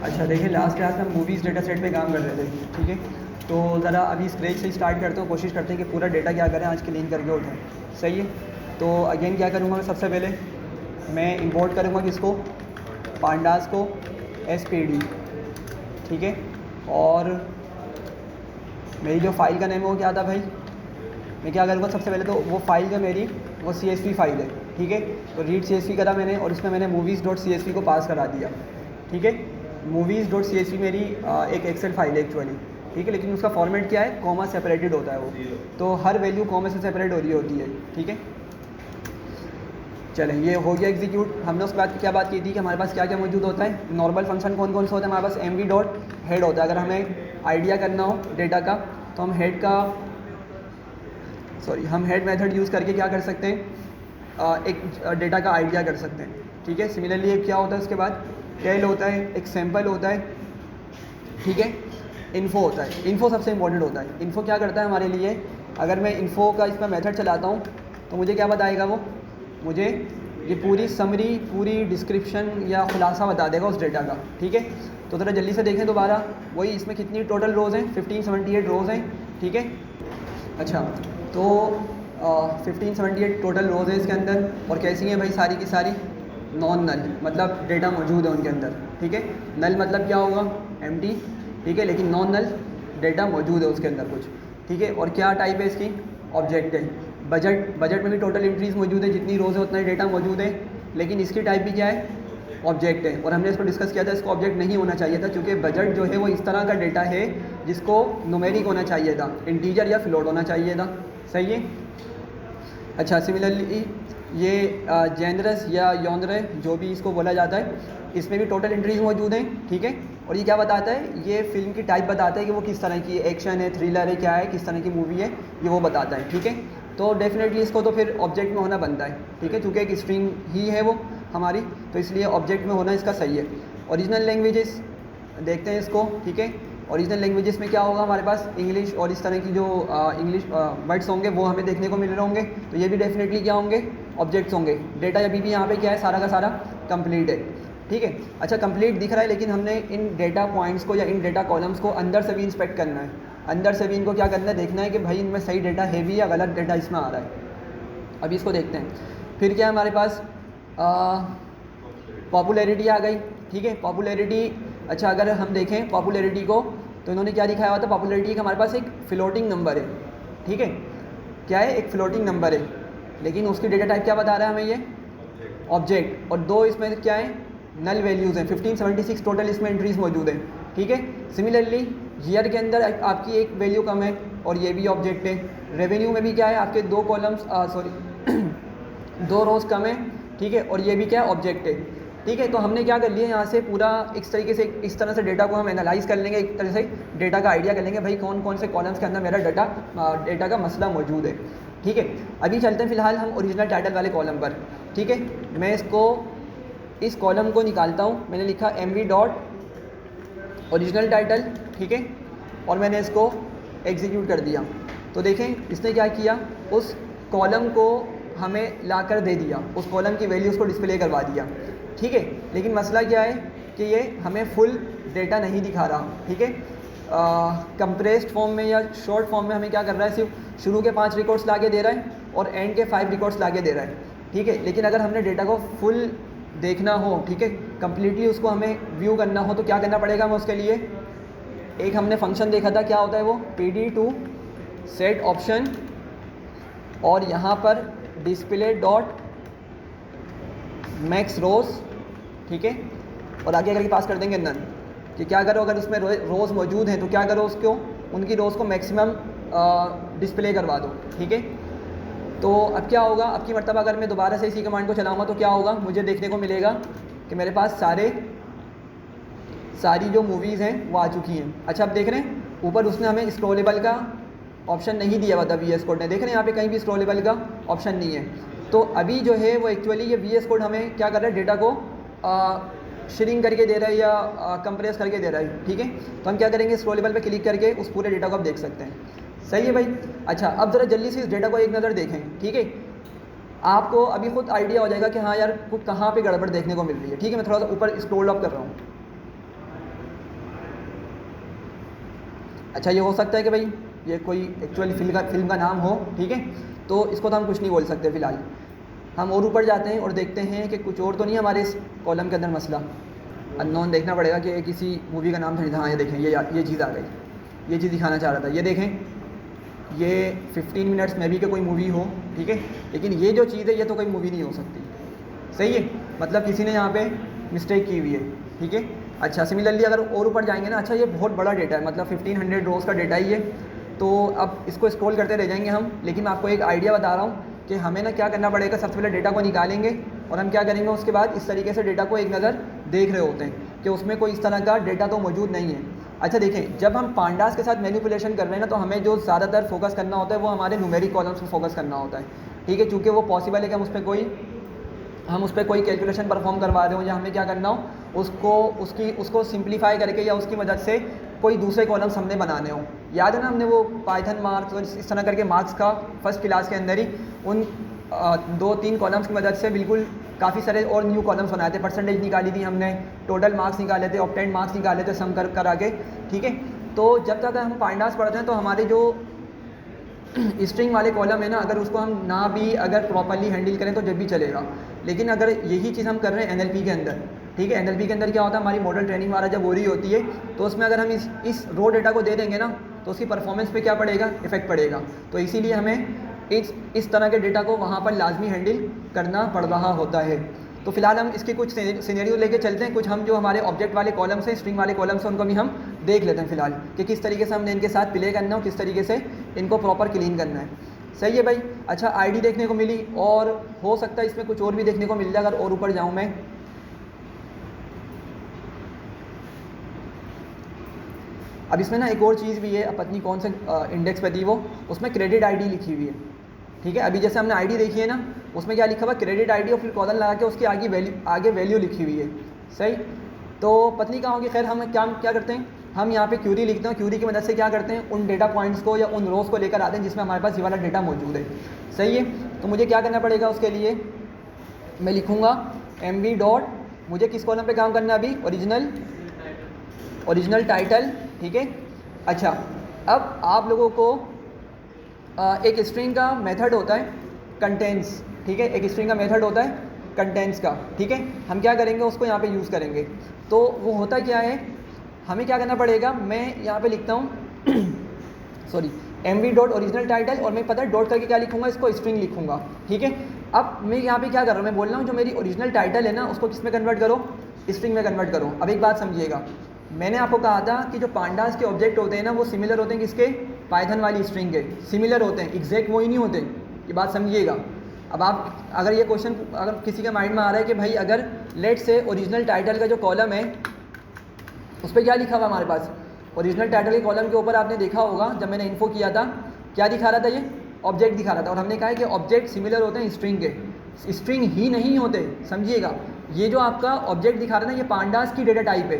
अच्छा देखिए, last class में हम मूवीज़ डेटा सेट पे काम कर रहे थे, ठीक है। तो ज़रा अभी स्क्रैच से स्टार्ट करते हैं, कोशिश करते हैं कि पूरा डेटा क्या करें आज क्लीन करके उठाएं। सही है। तो अगेन क्या करूँगा मैं, सबसे पहले मैं इंपोर्ट करूँगा किसको, पांडास को, SPD, ठीक है। और मेरी जो फाइल का नेम है वो क्या था भाई, मैं क्या करूँगा सबसे पहले, तो वो फाइल जो मेरी वो CSV फाइल है, ठीक है। तो रीड CSV करा मैंने और इसमें मैंने movies.csv को पास करा दिया, ठीक है। movies.csv मेरी एक एक्सेल फाइल है एक्चुअली, ठीक है, लेकिन उसका फॉर्मेट क्या है, कॉमा सेपरेटेड होता है वो, तो हर वैल्यू कॉमा से सेपरेट हो रही होती है, ठीक है। चलें, ये हो गया एग्जीक्यूट। हमने उसके बाद क्या बात की थी कि हमारे पास क्या क्या मौजूद होता है, नॉर्मल फंक्शन कौन कौन से होते हैं हमारे पास, mv.head होता है। अगर हमें आइडिया करना हो डेटा का तो हम हेड मेथड यूज़ करके क्या कर सकते हैं, एक डेटा का आइडिया कर सकते हैं, ठीक है। सिमिलरली एक क्या होता है उसके बाद, टेल होता है, एक सैम्पल होता है, ठीक है। इन्फो होता है, इन्फो सबसे इंपॉर्टेंट होता है। इन्फो क्या करता है हमारे लिए, अगर मैं इन्फो का इसमें मेथड चलाता हूँ तो मुझे क्या बताएगा वो, मुझे ये पूरी समरी, पूरी डिस्क्रिप्शन या खुलासा बता देगा उस डेटा का, ठीक है। तो ज़रा जल्दी से देखें दोबारा, वही इसमें कितनी टोटल रोज़ हैं, 1578 रोज़ हैं, ठीक है। अच्छा, तो 1578 टोटल रोज़ है इसके अंदर, और कैसी हैं भाई, सारी की सारी नॉन नल, मतलब डेटा मौजूद है उनके अंदर, ठीक है। नल मतलब क्या होगा, एम्प्टी, ठीक है, लेकिन नॉन नल डेटा मौजूद है उसके अंदर कुछ, ठीक है। और क्या टाइप है इसकी, ऑब्जेक्ट है। बजट में भी टोटल एंट्रीज मौजूद है, जितनी रोज़ है उतना ही डेटा मौजूद है, लेकिन इसकी टाइप भी क्या है, ऑब्जेक्ट है। और हमने इसको डिस्कस किया था, इसको ऑब्जेक्ट नहीं होना चाहिए था, क्योंकि बजट जो है वो इस तरह का डेटा है जिसको न्यूमेरिक होना चाहिए था, इंटीजर या फ्लोट होना चाहिए था, सही है। अच्छा, सिमिलरली ये जेनरस या यॉनर जो भी इसको बोला जाता है, इसमें भी टोटल एंट्रीज मौजूद हैं, ठीक है। और ये क्या बताता है, ये फिल्म की टाइप बताता है कि वो किस तरह की, एक्शन है, थ्रिलर है, क्या है, किस तरह की मूवी है, ये वो बताता है, ठीक है। तो डेफिनेटली इसको तो फिर ऑब्जेक्ट में होना बनता है, ठीक है, क्योंकि एक स्ट्रिंग ही है वो हमारी, तो इसलिए ऑब्जेक्ट में होना इसका सही है। ओरिजिनल लैंग्वेजेस देखते हैं इसको, ठीक है। ओरिजिनल लैंग्वेजेस में क्या होगा हमारे पास, इंग्लिश और इस तरह की जो इंग्लिश वर्ड्स होंगे वो हमें देखने को मिल रहे होंगे, तो ये भी डेफिनेटली क्या होंगे, ऑब्जेक्ट्स होंगे। डेटा अभी भी यहाँ पे क्या है, सारा का सारा कंप्लीट है, ठीक है। अच्छा, कंप्लीट दिख रहा है, लेकिन हमने इन डेटा पॉइंट्स को या इन डेटा कॉलम्स को अंदर से भी इंस्पेक्ट करना है, अंदर से भी इनको क्या करना है, देखना है कि भाई इनमें सही डेटा है भी या गलत डेटा इसमें आ रहा है। अभी इसको देखते हैं। फिर क्या है हमारे पास, पॉपुलैरिटी आ गई, ठीक है। पॉपुलैरिटी, अच्छा अगर हम देखें पॉपुलैरिटी को, तो इन्होंने क्या दिखाया हुआ था, पॉपुलैरिटी का हमारे पास एक फ्लोटिंग नंबर है, ठीक है। क्या है, एक फ्लोटिंग नंबर है, लेकिन उसकी डेटा टाइप क्या बता रहा है हमें, ये ऑब्जेक्ट। और दो इसमें क्या है, नल वैल्यूज़ हैं, 1576 टोटल इसमें एंट्रीज मौजूद हैं, ठीक है। सिमिलरली ईयर के अंदर आपकी एक वैल्यू कम है और ये भी ऑब्जेक्ट है। रेवेन्यू में भी क्या है, आपके दो कॉलम्स दो रोज़ कम है, ठीक है, और ये भी क्या है, ऑब्जेक्ट है, ठीक है। तो हमने क्या कर लिया यहाँ से पूरा इस तरीके से, इस तरह से डेटा को हम एनालाइज कर लेंगे, एक तरह से डेटा का आइडिया कर लेंगे भाई कौन कौन से कॉलम्स के अंदर मेरा डेटा का मसला मौजूद है, ठीक है। अभी चलते हैं फ़िलहाल हम ओरिजिनल टाइटल वाले कॉलम पर, ठीक है। मैं इसको, इस कॉलम को निकालता हूँ, मैंने लिखा mv.ओरिजिनल टाइटल, ठीक है, और मैंने इसको एग्जीक्यूट कर दिया। तो देखें इसने क्या किया, उस कॉलम को हमें लाकर दे दिया, उस कॉलम की वैल्यूज़ को डिस्प्ले करवा दिया, ठीक है। लेकिन मसला क्या है कि ये हमें फुल डेटा नहीं दिखा रहा, ठीक है। कंप्रेस्ड फॉर्म में या शॉर्ट फॉर्म में हमें क्या कर रहा है, सिर्फ शुरू के 5 रिकॉर्ड्स लाके दे रहा है और एंड के 5 रिकॉर्ड्स लाके दे रहा है, ठीक है। लेकिन अगर हमने डेटा को फुल देखना हो, ठीक है, कम्प्लीटली उसको हमें व्यू करना हो, तो क्या करना पड़ेगा हमें उसके लिए, एक हमने फंक्शन देखा था, क्या होता है वो, pd2 सेट ऑप्शन, और यहाँ पर डिस्प्ले डॉट मैक्स रोज़, ठीक है, और आगे करके पास कर देंगे नन, कि क्या करो अगर उसमें रोज़ मौजूद हैं तो क्या करो, उसको उनकी रोज़ को मैक्सिमम डिस्प्ले करवा दो, ठीक है। तो अब क्या होगा, अब की मरतबा अगर मैं दोबारा से इसी कमांड को चलाऊँगा तो क्या होगा, मुझे देखने को मिलेगा कि मेरे पास सारी जो मूवीज़ हैं वो आ चुकी हैं। अच्छा, अब देख रहे हैं ऊपर उसने हमें स्क्रॉलेबल का ऑप्शन नहीं दिया हुआ था, VS कोड ने, देख रहे हैं यहाँ पे कहीं भी स्क्रॉलेबल का ऑप्शन नहीं है। तो अभी जो है वो एक्चुअली ये VS कोड हमें क्या कर रहा है, डेटा को श्रिंक करके दे रहा है या कंप्रेस करके दे रहा है, ठीक है। तो हम क्या करेंगे, स्क्रॉलेबल पे क्लिक करके उस पूरे डेटा को आप देख सकते हैं, सही है भाई। अच्छा, अब ज़रा जल्दी से इस डेटा को एक नज़र देखें, ठीक है। आपको अभी खुद आइडिया हो जाएगा कि हाँ यार कुछ कहाँ पे गड़बड़ देखने को मिल रही है, ठीक है। मैं थोड़ा सा ऊपर स्क्रॉल अप कर रहा हूँ, अच्छा ये हो सकता है कि भाई ये कोई एक्चुअली फिल्म का नाम हो, ठीक है, तो इसको तो हम कुछ नहीं बोल सकते फ़िलहाल। हम और ऊपर जाते हैं और देखते हैं कि कुछ और तो नहीं है हमारे इस कॉलम के अंदर मसला। अननोन देखना पड़ेगा कि किसी मूवी का नाम था। हाँ ये देखें, ये चीज़ आ गई, ये चीज़ दिखाना चाह रहा था। ये देखें, ये 15 मिनट्स में भी कि कोई मूवी हो, ठीक है, लेकिन ये जो चीज़ है ये तो कोई मूवी नहीं हो सकती। सही है, मतलब किसी ने यहाँ पे मिस्टेक की हुई है, ठीक है। अच्छा सिमिलरली अगर और ऊपर जाएंगे ना, अच्छा ये बहुत बड़ा डेटा है, मतलब 1500 रोज़ का डेटा ही है। तो अब इसको स्क्रॉल करते रह जाएंगे हम, लेकिन मैं आपको एक आइडिया बता रहा हूँ कि हमें ना क्या करना पड़ेगा। सबसे पहले डेटा को निकालेंगे और हम क्या करेंगे, उसके बाद इस तरीके से डेटा को एक नज़र देख रहे होते हैं कि उसमें कोई इस तरह का डेटा तो मौजूद नहीं है। अच्छा देखें, जब हम पांडास के साथ मैनिपुलेशन कर रहे हैं ना, तो हमें जो ज़्यादातर फोकस करना होता है वो हमारे न्यूमेरिक कॉलम्स पर फोकस करना होता है, ठीक है, चूँकि वो पॉसिबल है कि हम उस पर कोई कैलकुलेशन परफॉर्म करवा रहे हो या हमें क्या करना हो, उसको सिंप्लीफाई करके या उसकी मदद से कोई दूसरे कॉलम्स हमने बनाने हो। याद है ना, हमने वो पाइथन मार्क्स और इस तरह करके मार्क्स का फर्स्ट क्लास के अंदर ही उन 2-3 कॉलम्स की मदद से बिल्कुल काफ़ी सारे और न्यू कॉलम्स बनाए थे, परसेंटेज निकाली थी हमने, टोटल मार्क्स निकाले थे, ऑब्टेन्ड मार्क्स निकाले थे, सम कर आगे, ठीक है। तो जब तक हम पांडास पढ़ते हैं तो हमारे जो स्ट्रिंग वाले कॉलम है ना, अगर उसको हम ना भी अगर प्रॉपरली हैंडल करें तो जब भी चलेगा। लेकिन अगर यही चीज़ हम कर रहे हैं एनएलपी के अंदर, ठीक है, एनएलपी के अंदर क्या होता है, हमारी मॉडल ट्रेनिंग वाला जब हो रही होती है तो उसमें अगर हम इस रो डेटा को दे देंगे ना, तो उसकी परफॉर्मेंस पे क्या पड़ेगा, इफेक्ट पड़ेगा। तो इसीलिए हमें इस तरह के डेटा को वहाँ पर लाजमी हैंडल करना पड़ रहा होता है। तो फिलहाल हम इसके कुछ सिनेरियो लेके चलते हैं, कुछ हम जो हमारे ऑब्जेक्ट वाले कॉलम्स हैं, स्ट्रिंग वाले कॉलम्स हैं, उनको भी हम देख लेते हैं फिलहाल कि किस तरीके से हमने इनके साथ प्ले करना है और किस तरीके से इनको प्रॉपर क्लीन करना है। सही है भाई। अच्छा आईडी देखने को मिली और हो सकता है इसमें कुछ और भी देखने को मिल जाए अगर और ऊपर जाऊँ मैं। अब इसमें ना एक और चीज़ भी है, अब पत्नी कौन से इंडेक्स पे थी वो, उसमें क्रेडिट आईडी लिखी हुई है, ठीक है। अभी जैसे हमने आईडी देखी है ना, उसमें क्या लिखा हुआ, क्रेडिट आईडी और फिर कॉलन लगा के उसकी आगे वैल्यू लिखी हुई है। सही, तो पत्नी कहाँ होगी। खैर हम क्या करते हैं, हम यहाँ पे क्यूरी लिखते हैं, क्यूरी की मदद से क्या करते हैं, उन डेटा पॉइंट्स को या उन रोज़ को लेकर आते हैं जिसमें हमारे पास ये वाला डेटा मौजूद है। सही है, तो मुझे क्या करना पड़ेगा, उसके लिए मैं लिखूँगा MB डॉट, मुझे किस कॉलम पे काम करना है अभी, ओरिजिनल टाइटल, ठीक है। अच्छा अब आप लोगों को एक स्ट्रिंग का मेथड होता है कंटेंट्स, ठीक है, एक स्ट्रिंग का मेथड होता है कंटेंट्स का, ठीक है। हम क्या करेंगे, उसको यहाँ पे यूज़ करेंगे। तो वो होता क्या है, हमें क्या करना पड़ेगा, मैं यहाँ पे लिखता हूँ sorry MB dot original title, और मैं पता है डॉट करके क्या लिखूँगा, इसको स्ट्रिंग लिखूँगा, ठीक है। अब मैं यहाँ पे क्या कर रहा हूँ, मैं बोल रहा हूँ जो मेरी ओरिजिनल टाइटल है ना, उसको किस में कन्वर्ट करो, स्ट्रिंग में कन्वर्ट करो। अब एक बात समझिएगा, मैंने आपको कहा था कि जो पांडास के ऑब्जेक्ट होते हैं ना, वो सिमिलर होते हैं किसके, पाइथन वाली स्ट्रिंग के सिमिलर होते हैं, एग्जैक्ट वही नहीं होते, ये बात समझिएगा। अब आप अगर ये क्वेश्चन अगर किसी के माइंड में आ रहा है कि भाई अगर लेट से ओरिजिनल टाइटल का जो कॉलम है उस पर क्या लिखा हुआ हमारे पास, ओरिजिनल टाइटल के कॉलम के ऊपर आपने देखा होगा जब मैंने इन्फो किया था क्या दिखा रहा था, ये ऑब्जेक्ट दिखा रहा था। और हमने कहा है कि ऑब्जेक्ट सिमिलर होते हैं स्ट्रिंग के, स्ट्रिंग ही नहीं होते, समझिएगा। ये जो आपका ऑब्जेक्ट दिखा रहा था ये पांडास की डेटा टाइप है,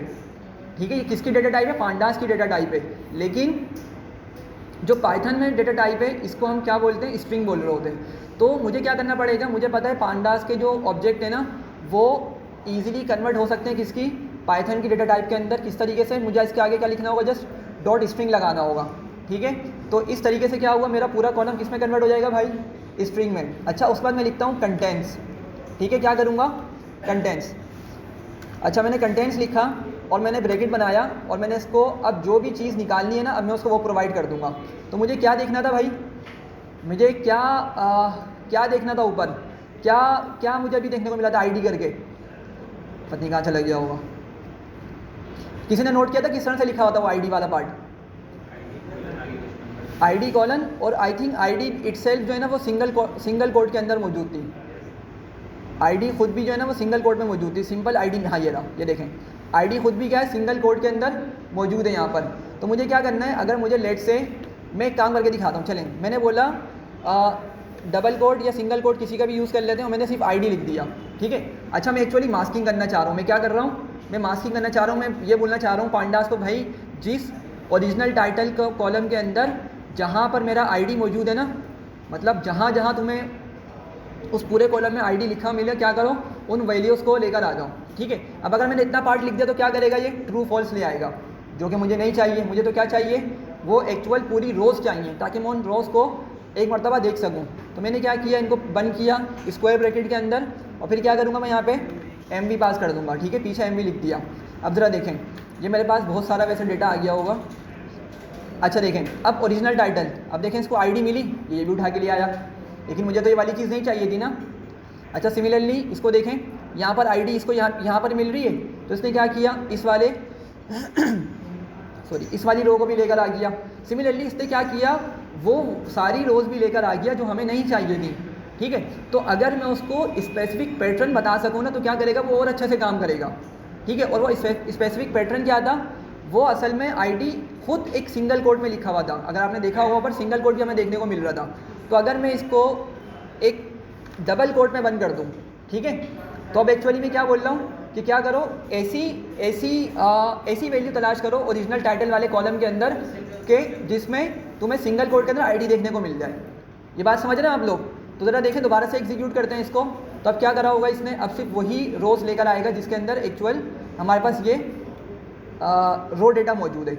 ठीक है, ये किसकी डेटा टाइप है, पांडास की डेटा टाइप है। लेकिन जो पाइथन में डेटा टाइप है इसको हम क्या बोलते हैं, स्ट्रिंग बोल रहे होते हैं। तो मुझे क्या करना पड़ेगा, मुझे पता है पांडास के जो ऑब्जेक्ट है ना वो ईजिली कन्वर्ट हो सकते हैं किसकी, पाइथन की डेटा टाइप के अंदर। किस तरीके से, मुझे इसके आगे क्या लिखना होगा, जस्ट डॉट स्ट्रिंग लगाना होगा, ठीक है। तो इस तरीके से क्या हुआ, मेरा पूरा कॉलम किस में कन्वर्ट हो जाएगा भाई, स्ट्रिंग में। अच्छा उसके बाद मैं लिखता हूँ कंटेंट्स, ठीक है, क्या करूँगा, कंटेंट्स। अच्छा मैंने कंटेंट्स लिखा और मैंने ब्रैकेट बनाया और मैंने इसको, अब जो भी चीज़ निकालनी है ना, अब मैं उसको वो प्रोवाइड कर दूंगा। तो मुझे क्या देखना था भाई, मुझे क्या देखना था ऊपर, क्या मुझे अभी देखने को मिला था, आईडी करके, पता नहीं कहाँ चला गया होगा। किसी ने नोट किया था किस तरह से लिखा हुआ था वो आईडी वाला पार्ट, आईडी कॉलन, और आई थिंक आईडी इटसेल्फ जो है ना वो सिंगल कोड के अंदर मौजूद थी। आईडी खुद भी जो है ना वो सिंगल कोड में मौजूद थी, सिंपल आईडी। हाँ ये रहा, ये देखें आईडी खुद भी क्या है, सिंगल कोड के अंदर मौजूद है यहाँ पर। तो मुझे क्या करना है, अगर मुझे लेट से, मैं एक काम करके दिखाता हूँ, चलें। मैंने बोला डबल कोड या सिंगल कोड किसी का भी यूज़ कर लेते हैं, और मैंने सिर्फ आईडी लिख दिया, ठीक है। अच्छा मैं एक्चुअली मास्किंग करना चाह रहा हूँ, मैं क्या कर रहा हूँ, मैं मास्किंग करना चाह रहा हूँ। मैं ये बोलना चाह रहा हूँ पांडास को, भाई जिस ओरिजिनल टाइटल को कॉलम के अंदर जहाँ पर मेरा आईडी मौजूद है ना, मतलब जहाँ जहाँ तुम्हें उस पूरे कॉलम में आईडी लिखा मिले, क्या करो, उन वैल्यूज़ को लेकर आ जाओ, ठीक है। अब अगर मैंने इतना पार्ट लिख दिया तो क्या करेगा, ये ट्रू फॉल्स ले आएगा, जो कि मुझे नहीं चाहिए। मुझे तो क्या चाहिए, वो एक्चुअल पूरी रोज़ चाहिए ताकि मैं उन रोज़ को एक मरतबा देख सकूँ। तो मैंने क्या किया, इनको बंद किया स्क्वायर ब्रैकेट के अंदर, और फिर क्या करूँगा मैं यहाँ पे एम पास कर दूँगा, ठीक है, पीछे एम लिख दिया। अब ज़रा देखें, ये मेरे पास बहुत सारा वैसे डेटा आ गया होगा। अच्छा देखें, अब ओरिजिनल टाइटल, अब देखें इसको आईडी मिली, ये भी उठा के लिए आया, लेकिन मुझे तो ये वाली चीज़ नहीं चाहिए थी ना। अच्छा सिमिलरली इसको देखें, यहाँ पर आईडी इसको यहाँ पर मिल रही है, तो इसने क्या किया, इस वाले सॉरी इस वाली रो को भी लेकर आ गया। सिमिलरली इसने क्या किया, वो सारी रोज़ भी लेकर आ गया जो हमें नहीं चाहिए थी, ठीक है। तो अगर मैं उसको स्पेसिफिक पैटर्न बता सकूँ ना, तो क्या करेगा, वो और अच्छे से काम करेगा, ठीक है। और वो स्पेसिफिक पैटर्न क्या था, वो असल में आईडी खुद एक सिंगल कोड में लिखा हुआ था। अगर आपने देखा होगा, पर सिंगल कोड भी हमें देखने को मिल रहा था। तो अगर मैं इसको एक डबल कोड में बंद कर दूँ, ठीक है, तो अब एक्चुअली मैं क्या बोल रहा हूँ कि क्या करो, ऐसी वैल्यू तलाश करो ओरिजिनल टाइटल वाले कॉलम के अंदर के जिसमें तुम्हें सिंगल कोड के अंदर आईडी देखने को मिल जाए। ये बात समझ रहे हैं आप लोग? तो ज़रा देखें, दोबारा से एग्जीक्यूट करते हैं इसको। तो अब क्या करा होगा इसने, अब सिर्फ वही रोज़ लेकर आएगा जिसके अंदर एक्चुअल हमारे पास ये रो डेटा मौजूद है।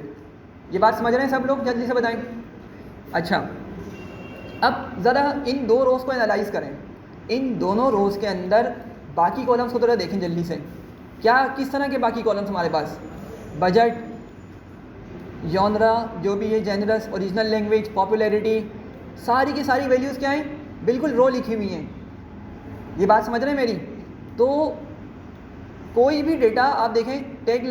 ये बात समझ रहे हैं सब लोग? जल्दी से बताएं। अच्छा, अब ज़रा इन दो रोज़ को एनालाइज करें। इन दोनों रोज़ के अंदर बाकी कॉलम्स को ज़रा देखें जल्दी से, क्या किस तरह के बाकी कॉलम्स हमारे पास, बजट, जॉनरा जो भी है, जेनरस, ओरिजिनल लैंग्वेज, पॉपुलैरिटी, सारी की सारी वैल्यूज़ क्या हैं, बिल्कुल रो लिखी हुई हैं। ये बात समझ रहे हैं मेरी? तो कोई भी डेटा आप देखें, टैग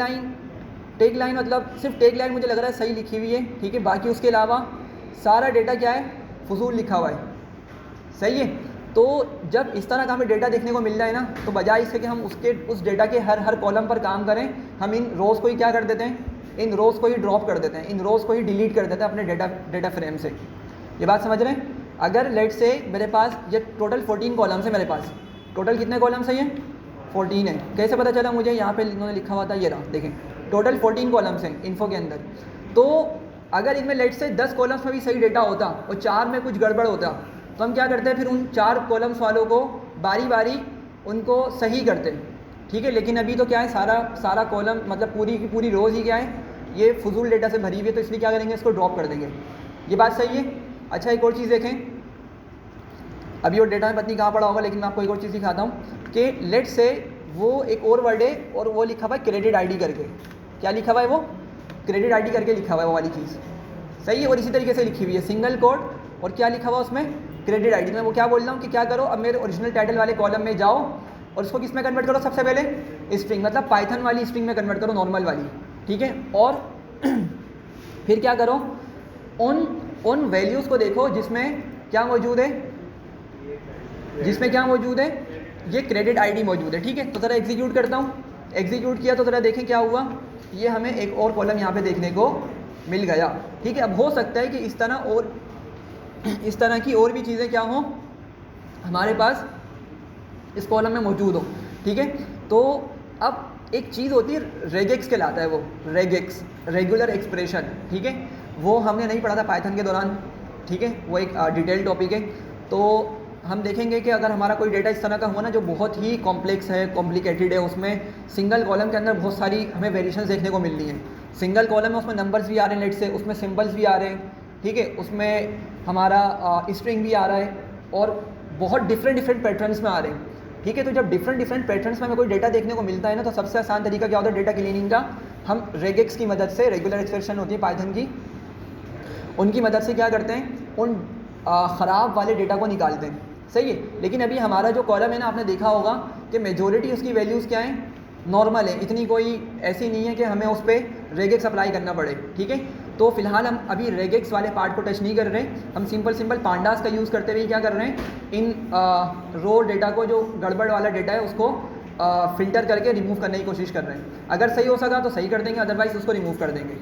लाइन मतलब सिर्फ टैग लाइन मुझे लग रहा है सही लिखी हुई है, ठीक है। बाकी उसके अलावा सारा डेटा क्या है, फजूल लिखा हुआ है, सही है। तो जब इस तरह का हमें डेटा देखने को मिल रहा है ना, तो बजाय इसके कि हम उस डेटा के हर कॉलम पर काम करें, हम इन रोज़ को ही क्या कर देते हैं, इन रोज़ को ही ड्रॉप कर देते हैं, इन रोज़ को ही डिलीट कर देते हैं अपने डेटा फ्रेम से। ये बात समझ रहे हैं? अगर लेट से मेरे पास ये टोटल 14 कॉलम्स है, मेरे पास टोटल कितने कॉलम्स हैं, ये 14 है। कैसे पता चला मुझे? यहाँ पे इन्होंने लिखा हुआ था, ये रहा देखें, टोटल 14 कॉलम्स हैं इन्फो के अंदर। तो अगर इनमें लेट से 10 कॉलम्स में भी सही डेटा होता और 4 में कुछ गड़बड़ होता, तो हम क्या करते हैं, फिर उन 4 कॉलम्स वालों को बारी बारी उनको सही करते हैं, ठीक है। लेकिन अभी तो क्या है, सारा कॉलम मतलब पूरी की पूरी रोज़ ही क्या है, ये फजूल डेटा से भरी हुई है, तो इसलिए क्या करेंगे, इसको ड्रॉप कर देंगे। ये बात सही है। अच्छा, एक और चीज़ देखें, अभी वो डेटा में पता नहीं कहाँ पड़ा होगा, लेकिन मैं आपको एक और चीज़ दिखाता हूँ कि लेट से वो एक और वर्ड है और वो लिखा हुआ है क्रेडिट आईडी करके। क्या लिखा हुआ है वो? क्रेडिट आईडी करके लिखा हुआ है वो वाली चीज़, सही है। और इसी तरीके से लिखी हुई है सिंगल कोड, और क्या लिखा हुआ उसमें, क्रेडिट आईडी। मैं वो क्या बोल रहा हूँ कि क्या करो, अब मेरे ओरिजिनल टाइटल वाले कॉलम में जाओ और उसको किस में कन्वर्ट करो, सबसे पहले स्ट्रिंग, मतलब पाइथन वाली स्ट्रिंग में कन्वर्ट करो, नॉर्मल वाली, ठीक है। और फिर क्या करो, उन वैल्यूज़ को देखो जिसमें क्या मौजूद है, ये क्रेडिट आईडी मौजूद है, ठीक है। तो ज़रा एग्जीक्यूट करता हूँ। एग्जीक्यूट किया तो ज़रा देखें क्या हुआ, ये हमें एक और कॉलम यहाँ पे देखने को मिल गया, ठीक है। अब हो सकता है कि इस तरह की और भी चीज़ें क्या हों हमारे पास इस कॉलम में मौजूद हो, ठीक है। तो अब एक चीज़ होती है, रेगेक्स कहलाता है वो, रेगेक्स, रेगुलर एक्सप्रेशन, ठीक है। वो हमने नहीं पढ़ा था पाइथन के दौरान, ठीक है, वो एक डिटेल टॉपिक है। तो हम देखेंगे कि अगर हमारा कोई डेटा इस तरह का हो ना, जो बहुत ही कॉम्प्लेक्स है, कॉम्प्लिकेटेड है, उसमें सिंगल कॉलम के अंदर बहुत सारी हमें वेरिएशंस देखने को मिल रही हैं। सिंगल कॉलम में उसमें नंबर्स भी आ रहे हैं, लेट से उसमें सिंबल्स भी आ रहे हैं, ठीक है, उसमें हमारा स्ट्रिंग भी आ रहा है, और बहुत डिफरेंट पैटर्न्स में आ रहे हैं, ठीक है। तो जब डिफरेंट पैटर्न्स में हमें कोई डेटा देखने को मिलता है ना, तो सबसे आसान तरीका क्या होता है डेटा क्लीनिंग का, हम रेगेक्स की मदद से, रेगुलर एक्सप्रेशन होती है पाइथन की, उनकी मदद से क्या करते हैं, उन ख़राब वाले डेटा को निकालते हैं, सही है। लेकिन अभी हमारा जो कॉलम है ना, आपने देखा होगा कि मेजॉरिटी उसकी वैल्यूज़ क्या हैं, नॉर्मल है, इतनी कोई ऐसी नहीं है कि हमें उस पर रेगेक्स अप्लाई करना पड़े, ठीक है। तो फिलहाल हम अभी रेगेक्स वाले पार्ट को टच नहीं कर रहे, हम सिंपल पांडास का यूज़ करते हुए क्या कर रहे हैं, इन रो डेटा को, जो गड़बड़ वाला डेटा है उसको फ़िल्टर करके रिमूव करने की कोशिश कर रहे हैं। अगर सही हो सका तो सही कर देंगे, अदरवाइज़ उसको रिमूव कर देंगे,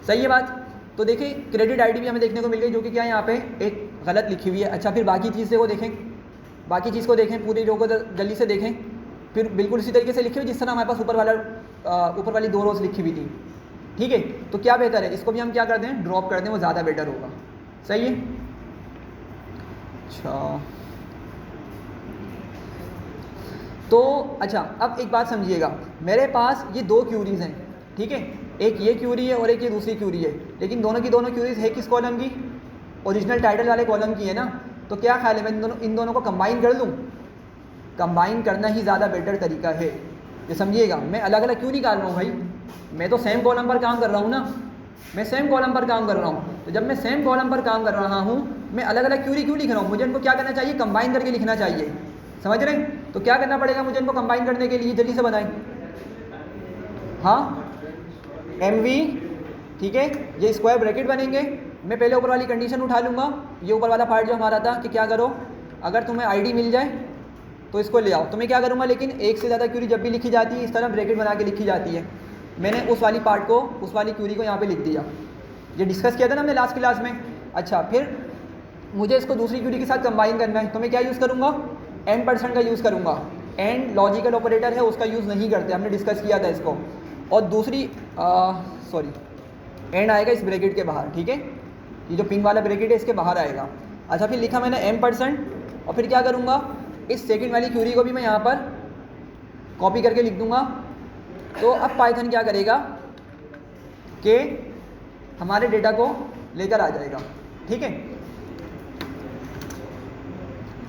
सही है बात। तो देखिए क्रेडिट आईडी भी हमें देखने को मिल गई, जो कि क्या है यहाँ पे एक गलत लिखी हुई है। अच्छा, फिर बाकी चीज़ को देखें, पूरी रो को जल्दी से देखें, फिर बिल्कुल इसी तरीके से लिखी हुई जिस तरह हमारे पास ऊपर वाली 2 रोज़ लिखी हुई थी, ठीक है। तो क्या बेहतर है, इसको भी हम क्या कर दें, ड्रॉप कर दें, वो ज़्यादा बेटर होगा, सही है। अच्छा, तो अच्छा, अब एक बात समझिएगा, मेरे पास ये 2 क्यूरीज़ हैं, ठीक है। एक ये क्यूरी है और एक ये दूसरी क्यूरी है, लेकिन दोनों की दोनों क्यूरीज है किस कॉलम की? ओरिजिनल टाइटल वाले कॉलम की है ना। तो क्या ख्याल है, मैं इन दोनों को कंबाइन कर लूँ? कंबाइन करना ही ज़्यादा बेटर तरीका है, ये समझिएगा। मैं अलग अलग क्यों निकाल रहा हूँ भाई, मैं तो सेम कॉलम पर काम कर रहा हूँ ना, मैं सेम कॉलम पर काम कर रहा हूँ। तो जब मैं सेम कॉलम पर काम कर रहा हूँ, मैं अलग अलग क्यूरी क्यों लिख रहा हूँ? मुझे इनको क्या करना चाहिए? कंबाइन करके लिखना चाहिए, समझ रहे हैं? तो क्या करना पड़ेगा मुझे इनको कंबाइन करने के लिए? जल्दी से बताएं। हाँ, MV, ठीक है, ये स्क्वायर ब्रैकेट बनेंगे। मैं पहले ऊपर वाली कंडीशन उठा लूँगा, ये ऊपर वाला पार्ट जो हमारा था कि क्या करो, अगर तुम्हें ID मिल जाए तो इसको ले आओ। तो मैं क्या करूँगा, लेकिन एक से ज़्यादा क्यूरी जब भी लिखी जाती है इस तरह ब्रैकेट बना के लिखी जाती है। मैंने उस वाली पार्ट को, उस वाली क्यूरी को यहाँ पे लिख दिया। ये डिस्कस किया था ना हमने लास्ट क्लास में। अच्छा, फिर मुझे इसको दूसरी क्यूरी के साथ कंबाइन करना है, तो मैं क्या यूज़ करूँगा? %, का यूज़ करूँगा। एंड लॉजिकल ऑपरेटर है, उसका यूज़ नहीं करते, हमने डिस्कस किया था इसको। और दूसरी एंड आएगा इस ब्रैकेट के बाहर, ठीक है, ये जो पिंक वाला ब्रैकेट है इसके बाहर आएगा। अच्छा, फिर लिखा मैंने %, और फिर क्या करूँगा, इस सेकंड वाली क्यूरी को भी मैं यहाँ पर कॉपी करके लिख दूँगा। तो अब पाइथन क्या करेगा कि हमारे डेटा को लेकर आ जाएगा, ठीक है।